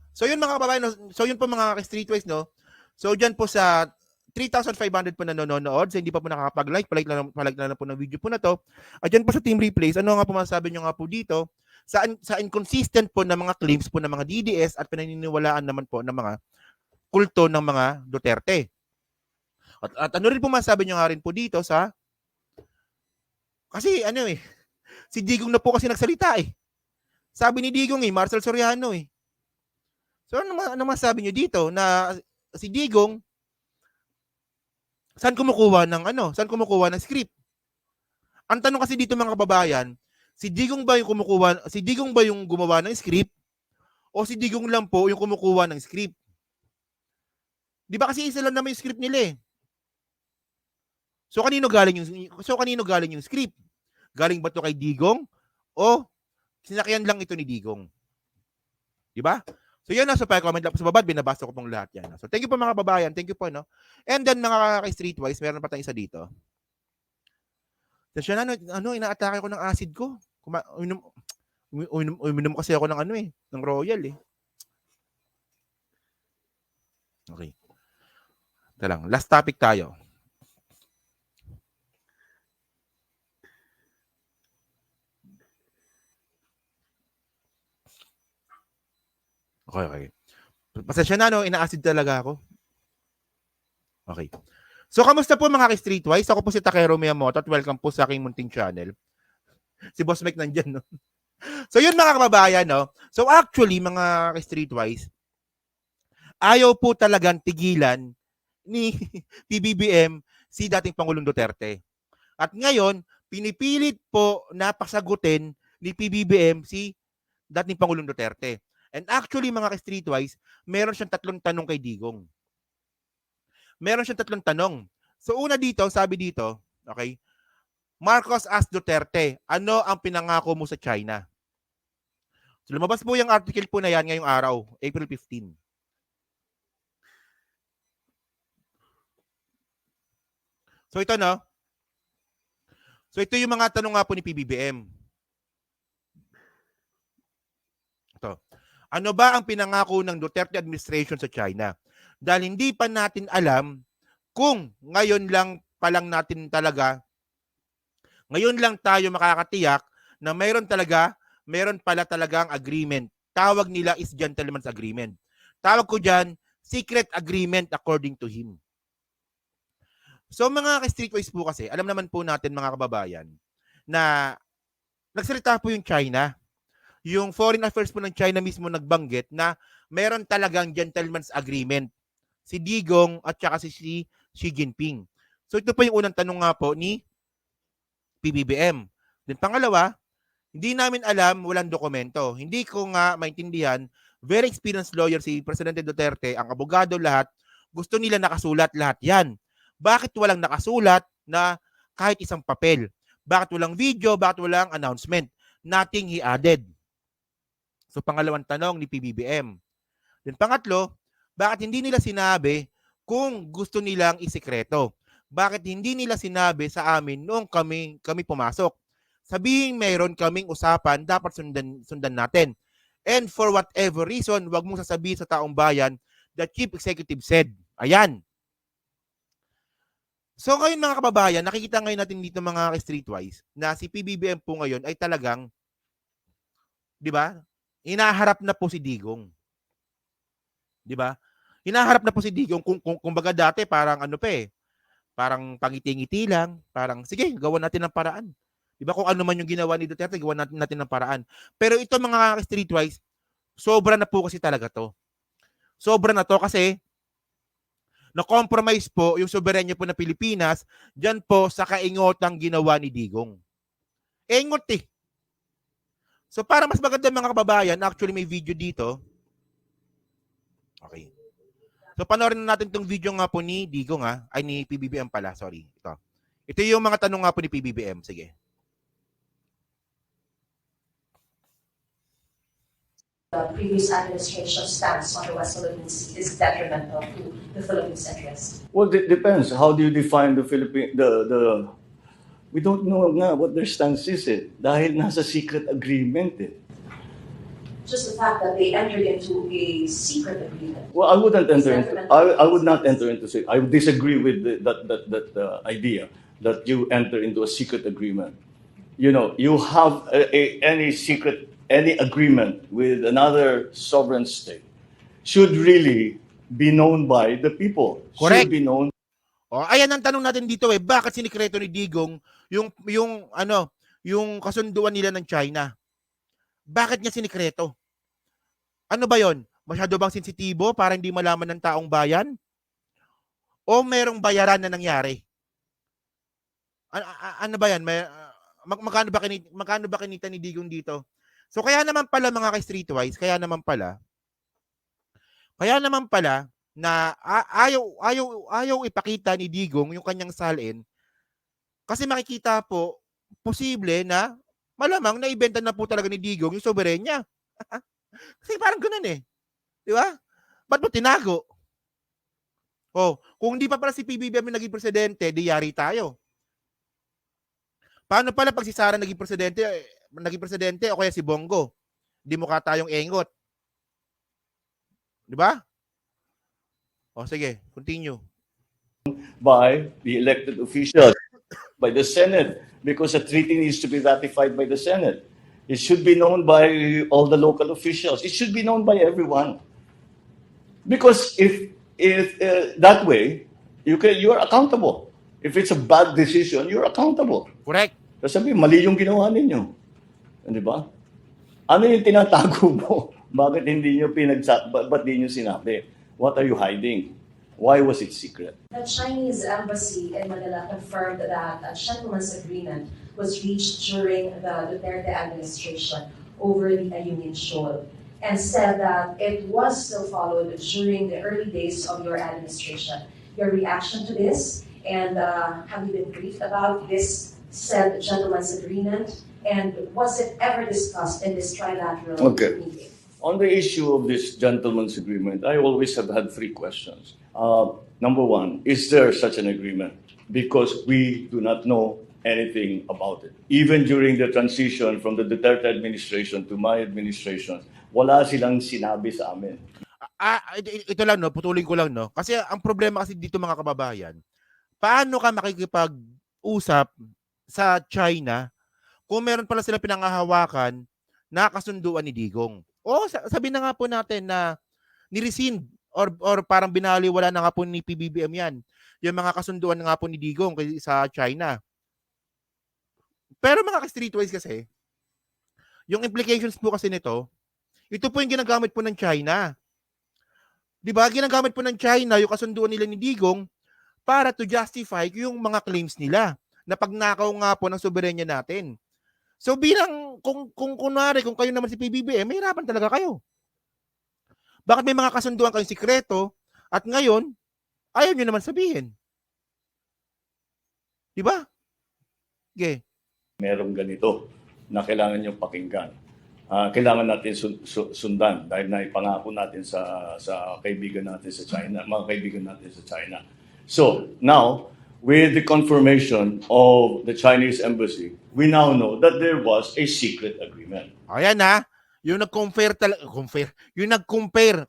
So, yun mga kababayan. So, yun po mga streetwise, no? So, dyan po sa 3,500 po na nanonood. So, hindi pa po nakakapag-like. Palike na lang po ng video po na to. At dyan po sa Team Replays, ano nga po masasabi nyo nga po dito? Sa inconsistent po na mga claims po ng mga DDS at pinaniniwalaan naman po ng mga kulto ng mga Duterte. At ano rin po masasabi nyo nga rin po dito kasi si Digong na po kasi nagsalita Sabi ni Digong Marcel Soriano So ano masasabi nyo dito na si Digong saan kumukuha ng script? Ang tanong kasi dito mga kababayan, si Digong ba yung gumawa ng script o si Digong lang po yung kumukuha ng script? Di ba kasi isa lang naman yung script nila So kanino galing yung script? Galing ba to kay Digong o sinakyan lang ito ni Digong? Di ba? So yan so comment lang po sa baba, binabasa ko pong lahat yan. So thank you po mga kababayan, thank you po And then mga streetwise, meron pa tayong isa dito. So siya inaatake ko ng acid ko. Uminom kasi ako ng ng Royal Okay. Ito lang, last topic tayo. Okay. Pasensya na ina-acid talaga ako. Okay. So kamusta po mga ka-streetwise? Ako po si Takero Miyamoto at welcome po sa aking munting channel. Si Boss Mike nandyan So yun mga kababayan So actually mga ka-streetwise, ayaw po talagang tigilan ni PBBM si dating Pangulong Duterte. At ngayon, pinipilit po na pasagutin ni PBBM si dating Pangulong Duterte. And actually, mga ka-streetwise, meron siyang 3 tanong kay Digong. Meron siyang 3 tanong. So una dito, sabi dito, okay, Marcos asked Duterte, ano ang pinangako mo sa China? So lumabas po yung article po na yan ngayong araw, April 15. So ito So ito yung mga tanong nga po ni PBBM. Ito. Ano ba ang pinangako ng Duterte administration sa China? Dahil hindi pa natin alam kung ngayon lang tayo makakatiyak na meron pala talagang agreement. Tawag nila is gentleman's agreement. Tawag ko dyan, secret agreement according to him. So mga ka-streetwise po kasi, alam naman po natin mga kababayan na nagsalita po yung China. Yung foreign affairs po ng China mismo nagbanggit na meron talagang gentleman's agreement si Digong at saka si Xi Jinping. So ito po yung unang tanong nga po ni PBBM. Then pangalawa, hindi namin alam, walang dokumento. Hindi ko nga maintindihan, very experienced lawyer si Presidente Duterte, ang abogado lahat, gusto nila nakasulat lahat yan. Bakit walang nakasulat na kahit isang papel? Bakit walang video? Bakit walang announcement? Nothing he added. So pangalawang tanong ni PBBM. Then pangatlo, bakit hindi nila sinabi kung gusto nilang isikreto? Bakit hindi nila sinabi sa amin noong kami pumasok? Sabihin mayroon kaming usapan, dapat sundan natin. And for whatever reason, wag mong sasabihin sa taong bayan, the chief executive said. Ayan. So ngayon mga kababayan, nakikita ngayon natin dito mga streetwise na si PBBM po ngayon ay talagang, di ba, hinaharap na po si Digong. Di ba? Hinaharap na po si Digong kung baga dati parang parang pangiti-ngiti lang, parang sige, gawan natin ng paraan. Di ba kung ano man yung ginawa ni Duterte, gawan natin ng paraan. Pero ito mga streetwise, Sobra na po kasi talaga to. Sobra na to kasi na-compromise po yung soberenya po na Pilipinas dyan po sa kaingotang ginawa ni Digong. Ingot eh. So para mas maganda mga kababayan, actually may video dito. Okay. So panoorin na natin tong video nga po ni Digong ay ni PBBM pala, sorry. Ito yung mga tanong nga po ni PBBM. Sige. The previous administration's stance on the West Philippine Sea is detrimental to the Philippines' interest? Well, it depends. How do you define the Philippine the we don't know nga what their stance is dahil nasa secret agreement Just the fact that they entered into a secret agreement. Well, I wouldn't enter into I would not enter into I would disagree with that idea that you enter into a secret agreement. You know, you have any agreement with another sovereign state should really be known by the people. Correct. Should be known. Ayan ang tanong natin dito bakit sinikreto ni Digong yung kasunduan nila ng China? Bakit niya sinikreto? Ano ba 'yon? Masyado bang sensitibo para hindi malaman ng taong bayan? O merong bayaran na nangyari? Ano ba 'yan? Magkano ba kinita ni Digong dito? So kaya naman pala mga ka-streetwise, kaya naman pala na ayaw ipakita ni Digong yung kanyang salin kasi makikita po posible na malamang naibenta na po talaga ni Digong yung soberenya. Kasi parang ganoon Di ba? Ba't mo tinago? Kung hindi pa pala si PBBM naging presidente, di yari tayo. Paano pala pag si Sara naging presidente o kaya si Bongo? Di mukha tayong engot. Di ba? Sige, continue. By the elected officials, by the Senate, because a treaty needs to be ratified by the Senate. It should be known by all the local officials. It should be known by everyone. Because if that way, you are accountable. If it's a bad decision, you're accountable. Correct. Sabi, mali yung ginawa ninyo. Di ba? Ano yung tinatago mo? Bakit hindi nyo ba't di nyo sinabi? What are you hiding? Why was it secret? The Chinese embassy in Manila confirmed that a gentleman's agreement was reached during the Duterte administration over the Ayungin Shoal and said that it was still followed during the early days of your administration. Your reaction to this, and have you been briefed about this said gentleman's agreement, and was it ever discussed in this trilateral meeting? On the issue of this gentleman's agreement, I always have had three questions. Number one, is there such an agreement? Because we do not know anything about it. Even during the transition from the Duterte administration to my administration, wala silang sinabi sa amin. Ito lang putulin ko lang Kasi ang problema kasi dito mga kababayan, paano ka makikipag-usap sa China kung meron pala sila pinangahawakan na kasunduan ni Digong? Sabi na nga po natin na ni-rescind or parang binaliwala na nga po ni PBBM yan. Yung mga kasunduan nga po ni Digong sa China. Pero mga ka-streetwise kasi, yung implications po kasi nito, ito po yung ginagamit po ng China. Diba? Ginagamit po ng China yung kasunduan nila ni Digong para to justify yung mga claims nila na pagnakaw nga po ng soberenya natin. So bilang, kung kunwari, kung kayo naman si PBBM, may hirapan talaga kayo. Bakit may mga kasunduan kayong sikreto at ngayon, ayaw nyo naman sabihin? Diba? Okay. Merong ganito na kailangan nyo pakinggan. Kailangan natin sundan dahil naipangako natin sa kaibigan natin sa China, mga kaibigan natin sa China. So, now, with the confirmation of the Chinese embassy, we now know that there was a secret agreement. Ayan yung nag-compare talaga, yung nag-compare,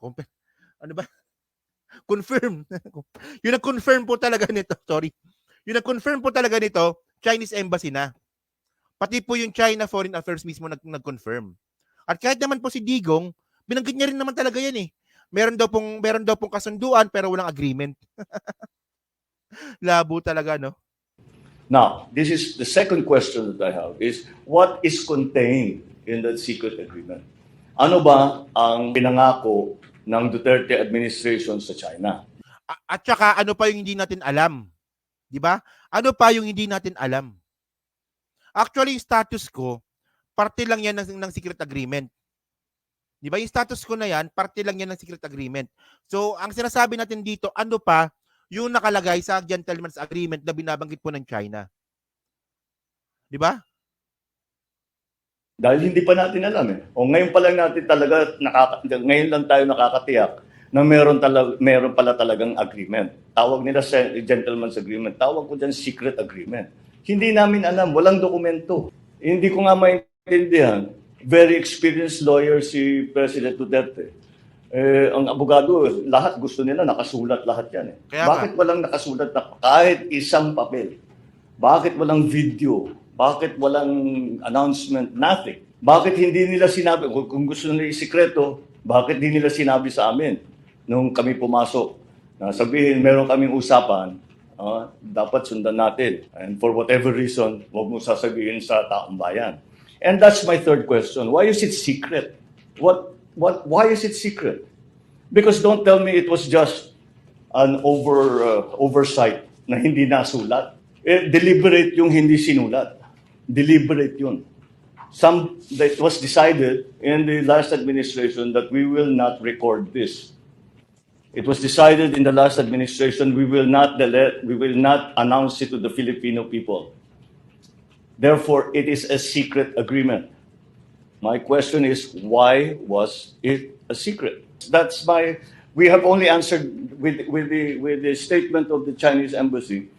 ano ba? Confirm. Yung nag-confirm po talaga nito, yung nag-confirm po talaga nito, Chinese embassy na. Pati po yung China Foreign Affairs mismo nag-confirm. At kahit naman po si Digong, binanggit niya rin naman talaga yan Meron daw pong kasunduan pero walang agreement. Labo talaga, Now, this is the second question that I have is what is contained in that secret agreement? Ano ba ang pinangako ng Duterte administration sa China? At saka ano pa yung hindi natin alam? 'Di ba? Ano pa yung hindi natin alam? Actually, yung status ko, parte lang yan ng secret agreement. 'Di ba? Yung status ko na yan, parte lang yan ng secret agreement. So, ang sinasabi natin dito, ano pa yung nakalagay sa gentleman's agreement na binabanggit po ng China? 'Di ba? Dahil hindi pa natin alam eh. O ngayon pa lang natin talaga, ngayon lang tayo nakakatiyak na meron pala talagang agreement. Tawag nila sa gentleman's agreement. Tawag ko dyan secret agreement. Hindi namin alam. Walang dokumento. Hindi ko nga maintindihan. Very experienced lawyer si President Duterte. Ang abogado, lahat gusto nila nakasulat lahat yan eh. Kaya Bakit walang nakasulat na kahit isang papel? Bakit walang video? Bakit walang announcement? Nothing. Bakit hindi nila sinabi, kung gusto nila isikreto, bakit hindi nila sinabi sa amin nung kami pumasok? Na sabihin, meron kaming usapan, dapat sundan natin. And for whatever reason, huwag mo sasabihin sa taong bayan. And that's my third question. Why is it secret? Why is it secret? Because don't tell me it was just an oversight na hindi nasulat. Deliberate yung hindi sinulat. Deliberate yun. That was decided in the last administration that we will not record this. It was decided in the last administration we will not announce it to the Filipino people. Therefore, it is a secret agreement. My question is, why was it a secret? We have only answered with the statement of the Chinese embassy.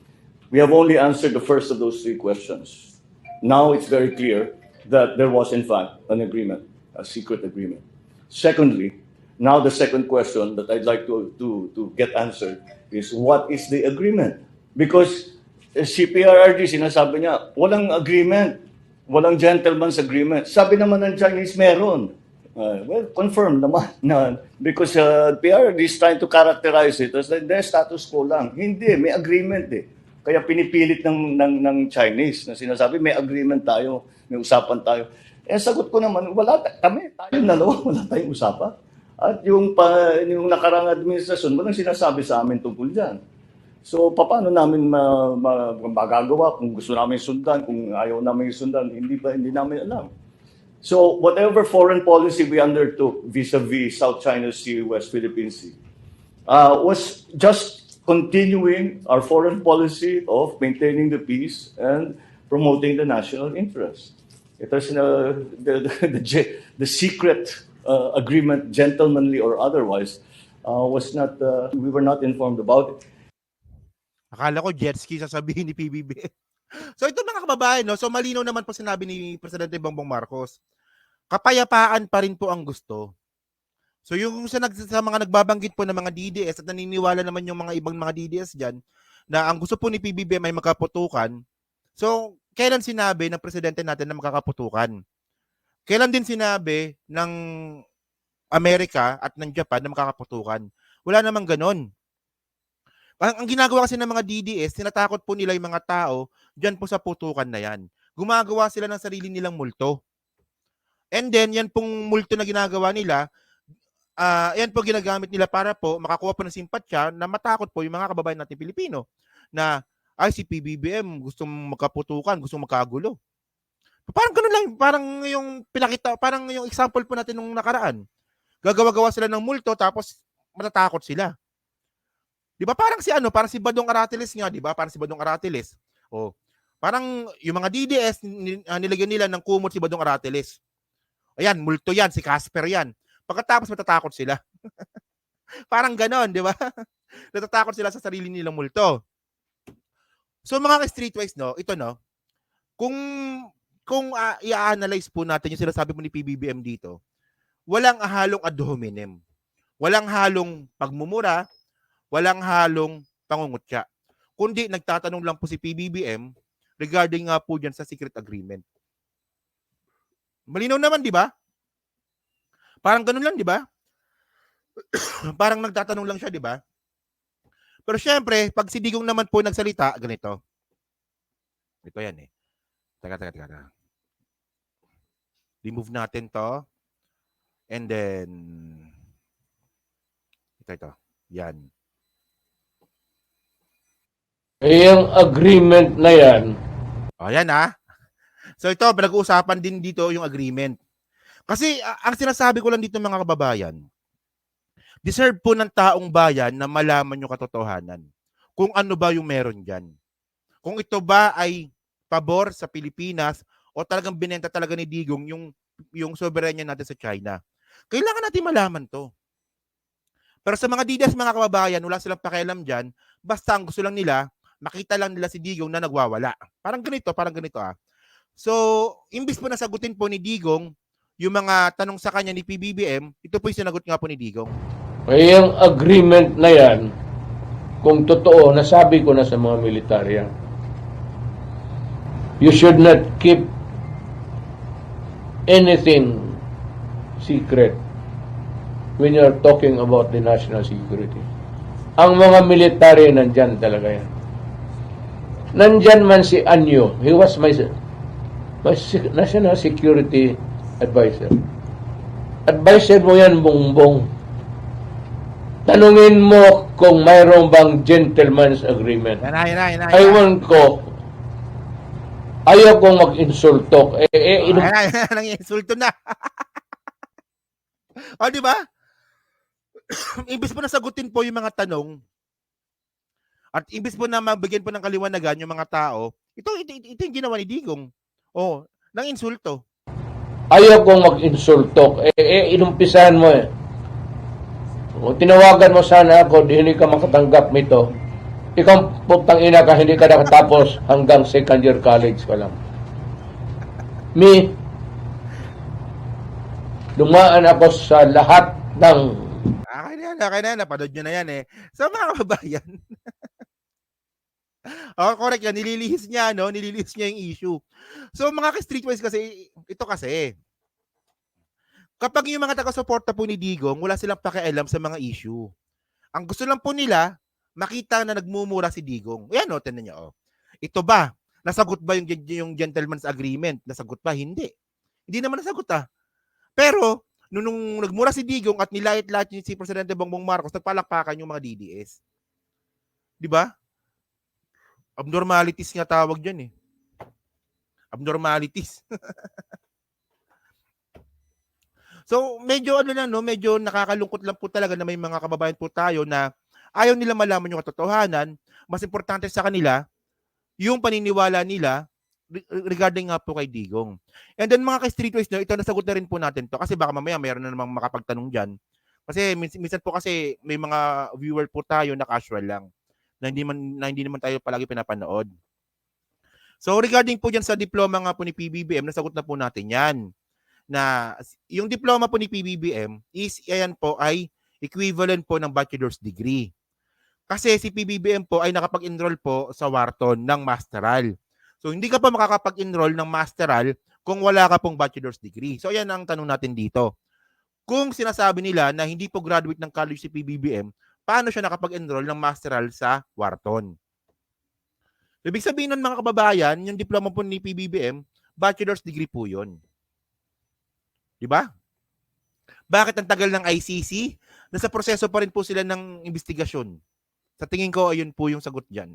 We have only answered the first of those three questions. Now it's very clear that there was, in fact, an agreement, a secret agreement. Secondly, now the second question that I'd like to get answered is, what is the agreement? Because si PRRD, sinasabi niya, walang agreement, walang gentleman's agreement. Sabi naman ng Chinese, meron. Well, confirmed naman na because PRRD is trying to characterize it as their status quo lang. Hindi, may agreement eh. Kaya pinipilit ng Chinese na sinasabi, may agreement tayo, may usapan tayo. Sagot ko naman, tayong dalawa, wala tayong usapan. At yung nakarang administrasyon, walang sinasabi sa amin tungkol dyan. So, paano namin magagawa kung gusto namin sundan, kung ayaw namin sundan, hindi namin alam. So, whatever foreign policy we undertook vis-a-vis South China Sea, West Philippine Sea, was just continuing our foreign policy of maintaining the peace and promoting the national interest. It was the secret agreement, gentlemanly or otherwise, we were not informed about it. Akala ko jet ski sasabihin ni PBBM. So ito mga kababayan, no? So malinaw naman po sinabi ni Presidente Bongbong Marcos, kapayapaan pa rin po ang gusto. So yung sa mga nagbabanggit po ng mga DDS at naniniwala naman yung mga ibang mga DDS dyan na ang gusto po ni PBBM ay magkaputukan. So kailan sinabi ng presidente natin na magkakaputukan? Kailan din sinabi ng Amerika at ng Japan na magkakaputukan? Wala namang ganon. Ang ginagawa kasi ng mga DDS, tinatakot po nila yung mga tao dyan po sa putukan na yan. Gumagawa sila ng sarili nilang multo. And then yan pong multo na ginagawa nila, yan po ginagamit nila para po makakuha po ng simpatsya na matakot po yung mga kababayan natin Pilipino na ay si PBBM gustong magkaputukan, gustong magkagulo. Parang ganoon lang, parang yung pinakita, parang yung example po natin nung nakaraan. Gagawa-gawa sila ng multo tapos matatakot sila. 'Di ba? Parang si Badong Aratiles nga, 'di ba? Parang si Badong Aratiles. Oh. Parang yung mga DDS nilagyan nila ng kumot si Badong Aratiles. Ayan, multo 'yan, si Casper 'yan. Pagkatapos matatakot sila. Parang ganon, di ba? Natatakot sila sa sarili nilang multo. So mga streetwise, no, ito no, kung i-analyze po natin yung sinasabi mo ni PBBM dito, walang halong ad hominem. Walang halong pagmumura, walang halong pangungutya. Kundi nagtatanong lang po si PBBM regarding nga po dyan sa secret agreement. Malinaw naman, di ba? Parang ganun lang, di ba? Parang nagtatanong lang siya, di ba? Pero syempre, pag si Digong naman po nagsalita, ganito. Ito yan eh. Teka. Remove natin to. And then, ito. Yan. Yung agreement na yan, O, yan ah. So ito, pinag-uusapan din dito yung agreement. Kasi ang sinasabi ko lang dito mga kababayan, deserve po ng taong bayan na malaman yung katotohanan. Kung ano ba yung meron dyan. Kung ito ba ay pabor sa Pilipinas o talagang binenta talaga ni Digong yung soberanya natin sa China. Kailangan natin malaman to. Pero sa mga DDS, mga kababayan, wala silang pakialam dyan. Basta ang gusto lang nila, makita lang nila si Digong na nagwawala. Parang ganito ah. So, imbis po na sagutin po ni Digong yung mga tanong sa kanya ni PBBM, ito po yung sinagot nga po ni Digong. yung agreement na yan, kung totoo, nasabi ko na sa mga militarya, you should not keep anything secret when you're talking about the national security. Ang mga military nandyan talaga yan. Nandyan man si Anyo. He was my national security advisor. Advisor mo yan, Bongbong. Tanungin mo kung mayroong bang gentleman's agreement. Yan na. Aywan ko, ayaw kong mag-insulto. Nang insulto na. O, di ba? Imbis po na sagutin po yung mga tanong, at imbis po na mabigyan po ng kaliwanagan yung mga tao, ito yung ginawa ni Digong. O, nang insulto. Ayaw kong mag-insulto. Inumpisahan mo eh. Kung tinawagan mo sana ako, di hindi ka makatanggap nito. Ikaw putang ina ka, hindi ka nakatapos hanggang second year college ka lang. Dumaan ako sa lahat ng Okay na yan. Napanood nyo na yan eh. So mga kababayan, correct yan. Nililihis niya yung issue. So mga ka-streetwise kasi, ito kasi, kapag yung mga taga-suporta po ni Digong, wala silang pakialam sa mga issue. Ang gusto lang po nila, makita na nagmumura si Digong. Yan o, tinan niyo. Ito ba? Nasagot ba yung gentleman's agreement? Nasagot ba? Hindi. Hindi naman nasagot ah. Pero, nung nagmura si Digong at nilait-lait si Presidente Bongbong Marcos, nagpalakpakan yung mga DDS. Di ba? Abnormalities nga tawag dyan eh. Abnormalities. So, medyo medyo nakakalungkot lang po talaga na may mga kababayan po tayo na ayaw nila malaman yung katotohanan. Mas importante sa kanila yung paniniwala nila regarding nga po kay Digong. And then mga ka-streetwise ito nasagot na rin po natin to kasi baka mamaya mayroon na namang makapagtanong dyan. Kasi minsan po kasi may mga viewer po tayo na casual lang na hindi naman tayo palagi pinapanood. So regarding po dyan sa diploma nga po ni PBBM, nasagot na po natin yan. Na yung diploma po ni PBBM is ayan po ay equivalent po ng bachelor's degree. Kasi si PBBM po ay nakapag-enroll po sa Wharton ng masteral. So hindi ka pa makakapag-enroll ng masteral kung wala ka pong bachelor's degree. So ayan ang tanong natin dito. Kung sinasabi nila na hindi po graduate ng college si PBBM, paano siya nakapag-enroll ng masteral sa Wharton? Ibig sabihin nun mga kababayan, yung diploma po ni PBBM, bachelor's degree po yun. Diba? Bakit ang tagal ng ICC? Nasa proseso pa rin po sila ng investigasyon. Sa tingin ko, ayun po yung sagot dyan.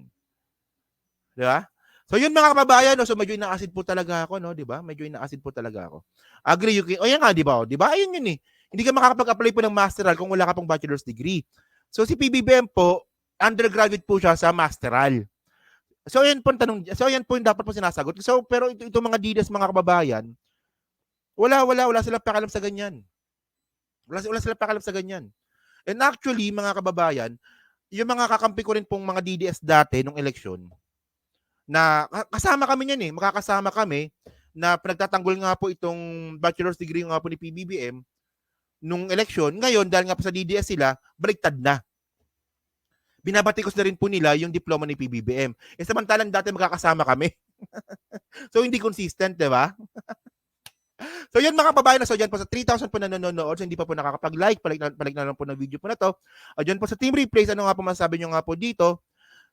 Diba? So yun mga kababayan, no? So medyo ina-acid po talaga ako, no? Diba? Medyo ina-acid po talaga ako. Agree, Yuki. O yan nga, diba? Diba? Ayun yun eh. Hindi ka makakapag-apply po ng masteral kung wala ka pong bachelor's degree. So si PBBM po, undergraduate po siya sa masteral. So yan po yung dapat po sinasagot. So pero ito mga DDS mga kababayan, wala silang pakialam sa ganyan. Wala silang pakialam sa ganyan. And actually, mga kababayan, yung mga kakampi ko rin pong mga DDS dati nung eleksyon, na kasama kami niyan eh, makakasama kami na pinagtatanggol nga po itong bachelor's degree nga po ni PBBM nung eleksyon. Ngayon, dahil nga po sa DDS sila, baliktad na. Binabatikos na rin po nila yung diploma ni PBBM. Eh samantalang dati magkakasama kami. So hindi consistent, di ba? So yun mga kababayan, so dyan po sa 3,000 po na nanonood, so hindi pa po nakakapag-like, palik na lang po ng video po na to. Dyan po sa Team Replays, ano nga po masasabi nyo nga po dito?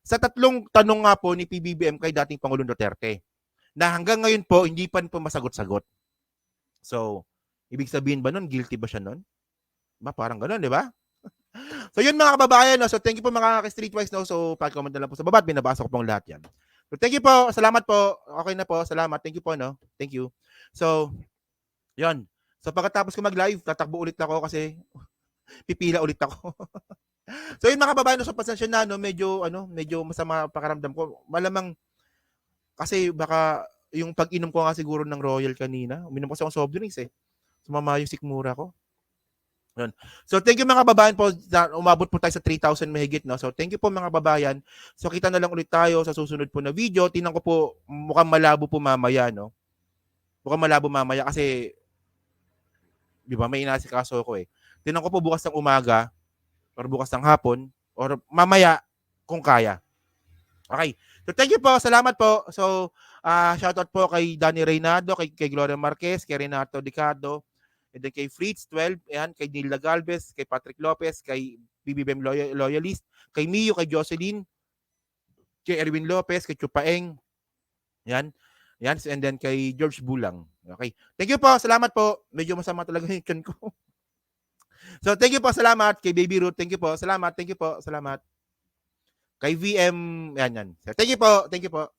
Sa tatlong tanong nga po ni PBBM kay dating Pangulong Duterte, na hanggang ngayon po, hindi pa po masagot-sagot. So, Ibig sabihin ba nun, guilty ba siya nun? Ba, parang gano'n, di ba? So yun mga kababayan, no? So thank you po mga ka-streetwise, no? So pag-comment na lang po sa baba at binabasa ko pong lahat yan. So thank you po, salamat po. Okay na po, salamat. Thank you po, no? Thank you. So, yun. So pagkatapos ko mag-live, tatakbo ulit ako kasi pipila ulit ako. So yun mga kababayan, no? So pasensya na, no? Medyo masama pakaramdam ko. Malamang kasi baka yung pag-inom ko nga siguro ng Royal kanina, uminom kasi akong soft drinks eh. Sumama yung sikmura ko. Yun. So thank you mga kababayan po, umabot po tayo sa 3,000 mahigit, no? So thank you po mga kababayan. So kita na lang ulit tayo sa susunod po na video. Tingnan ko po, mukhang malabo po mamaya, no? Mukhang malabo mamaya kasi di ba may inasikaso ko eh. Tingnan ko po bukas ng umaga or bukas ng hapon or mamaya kung kaya. Okay. So thank you po, salamat po. So shoutout po kay Danny Reynado, kay Gloria Marquez, kay Renato Dicado, and then kay Fritz 12, ayan, kay Nila Galvez, kay Patrick Lopez, kay BBBM Loyalist, kay Mio, kay Jocelyn, kay Erwin Lopez, kay Chupaeng, yan, yan, and then kay George Bulang. Okay. Thank you po, salamat po. Medyo masama talaga yung tiyan ko. So thank you po, salamat. Kay Baby Ruth, thank you po, salamat, thank you po, salamat. Kay VM, yan. So, thank you po, thank you po.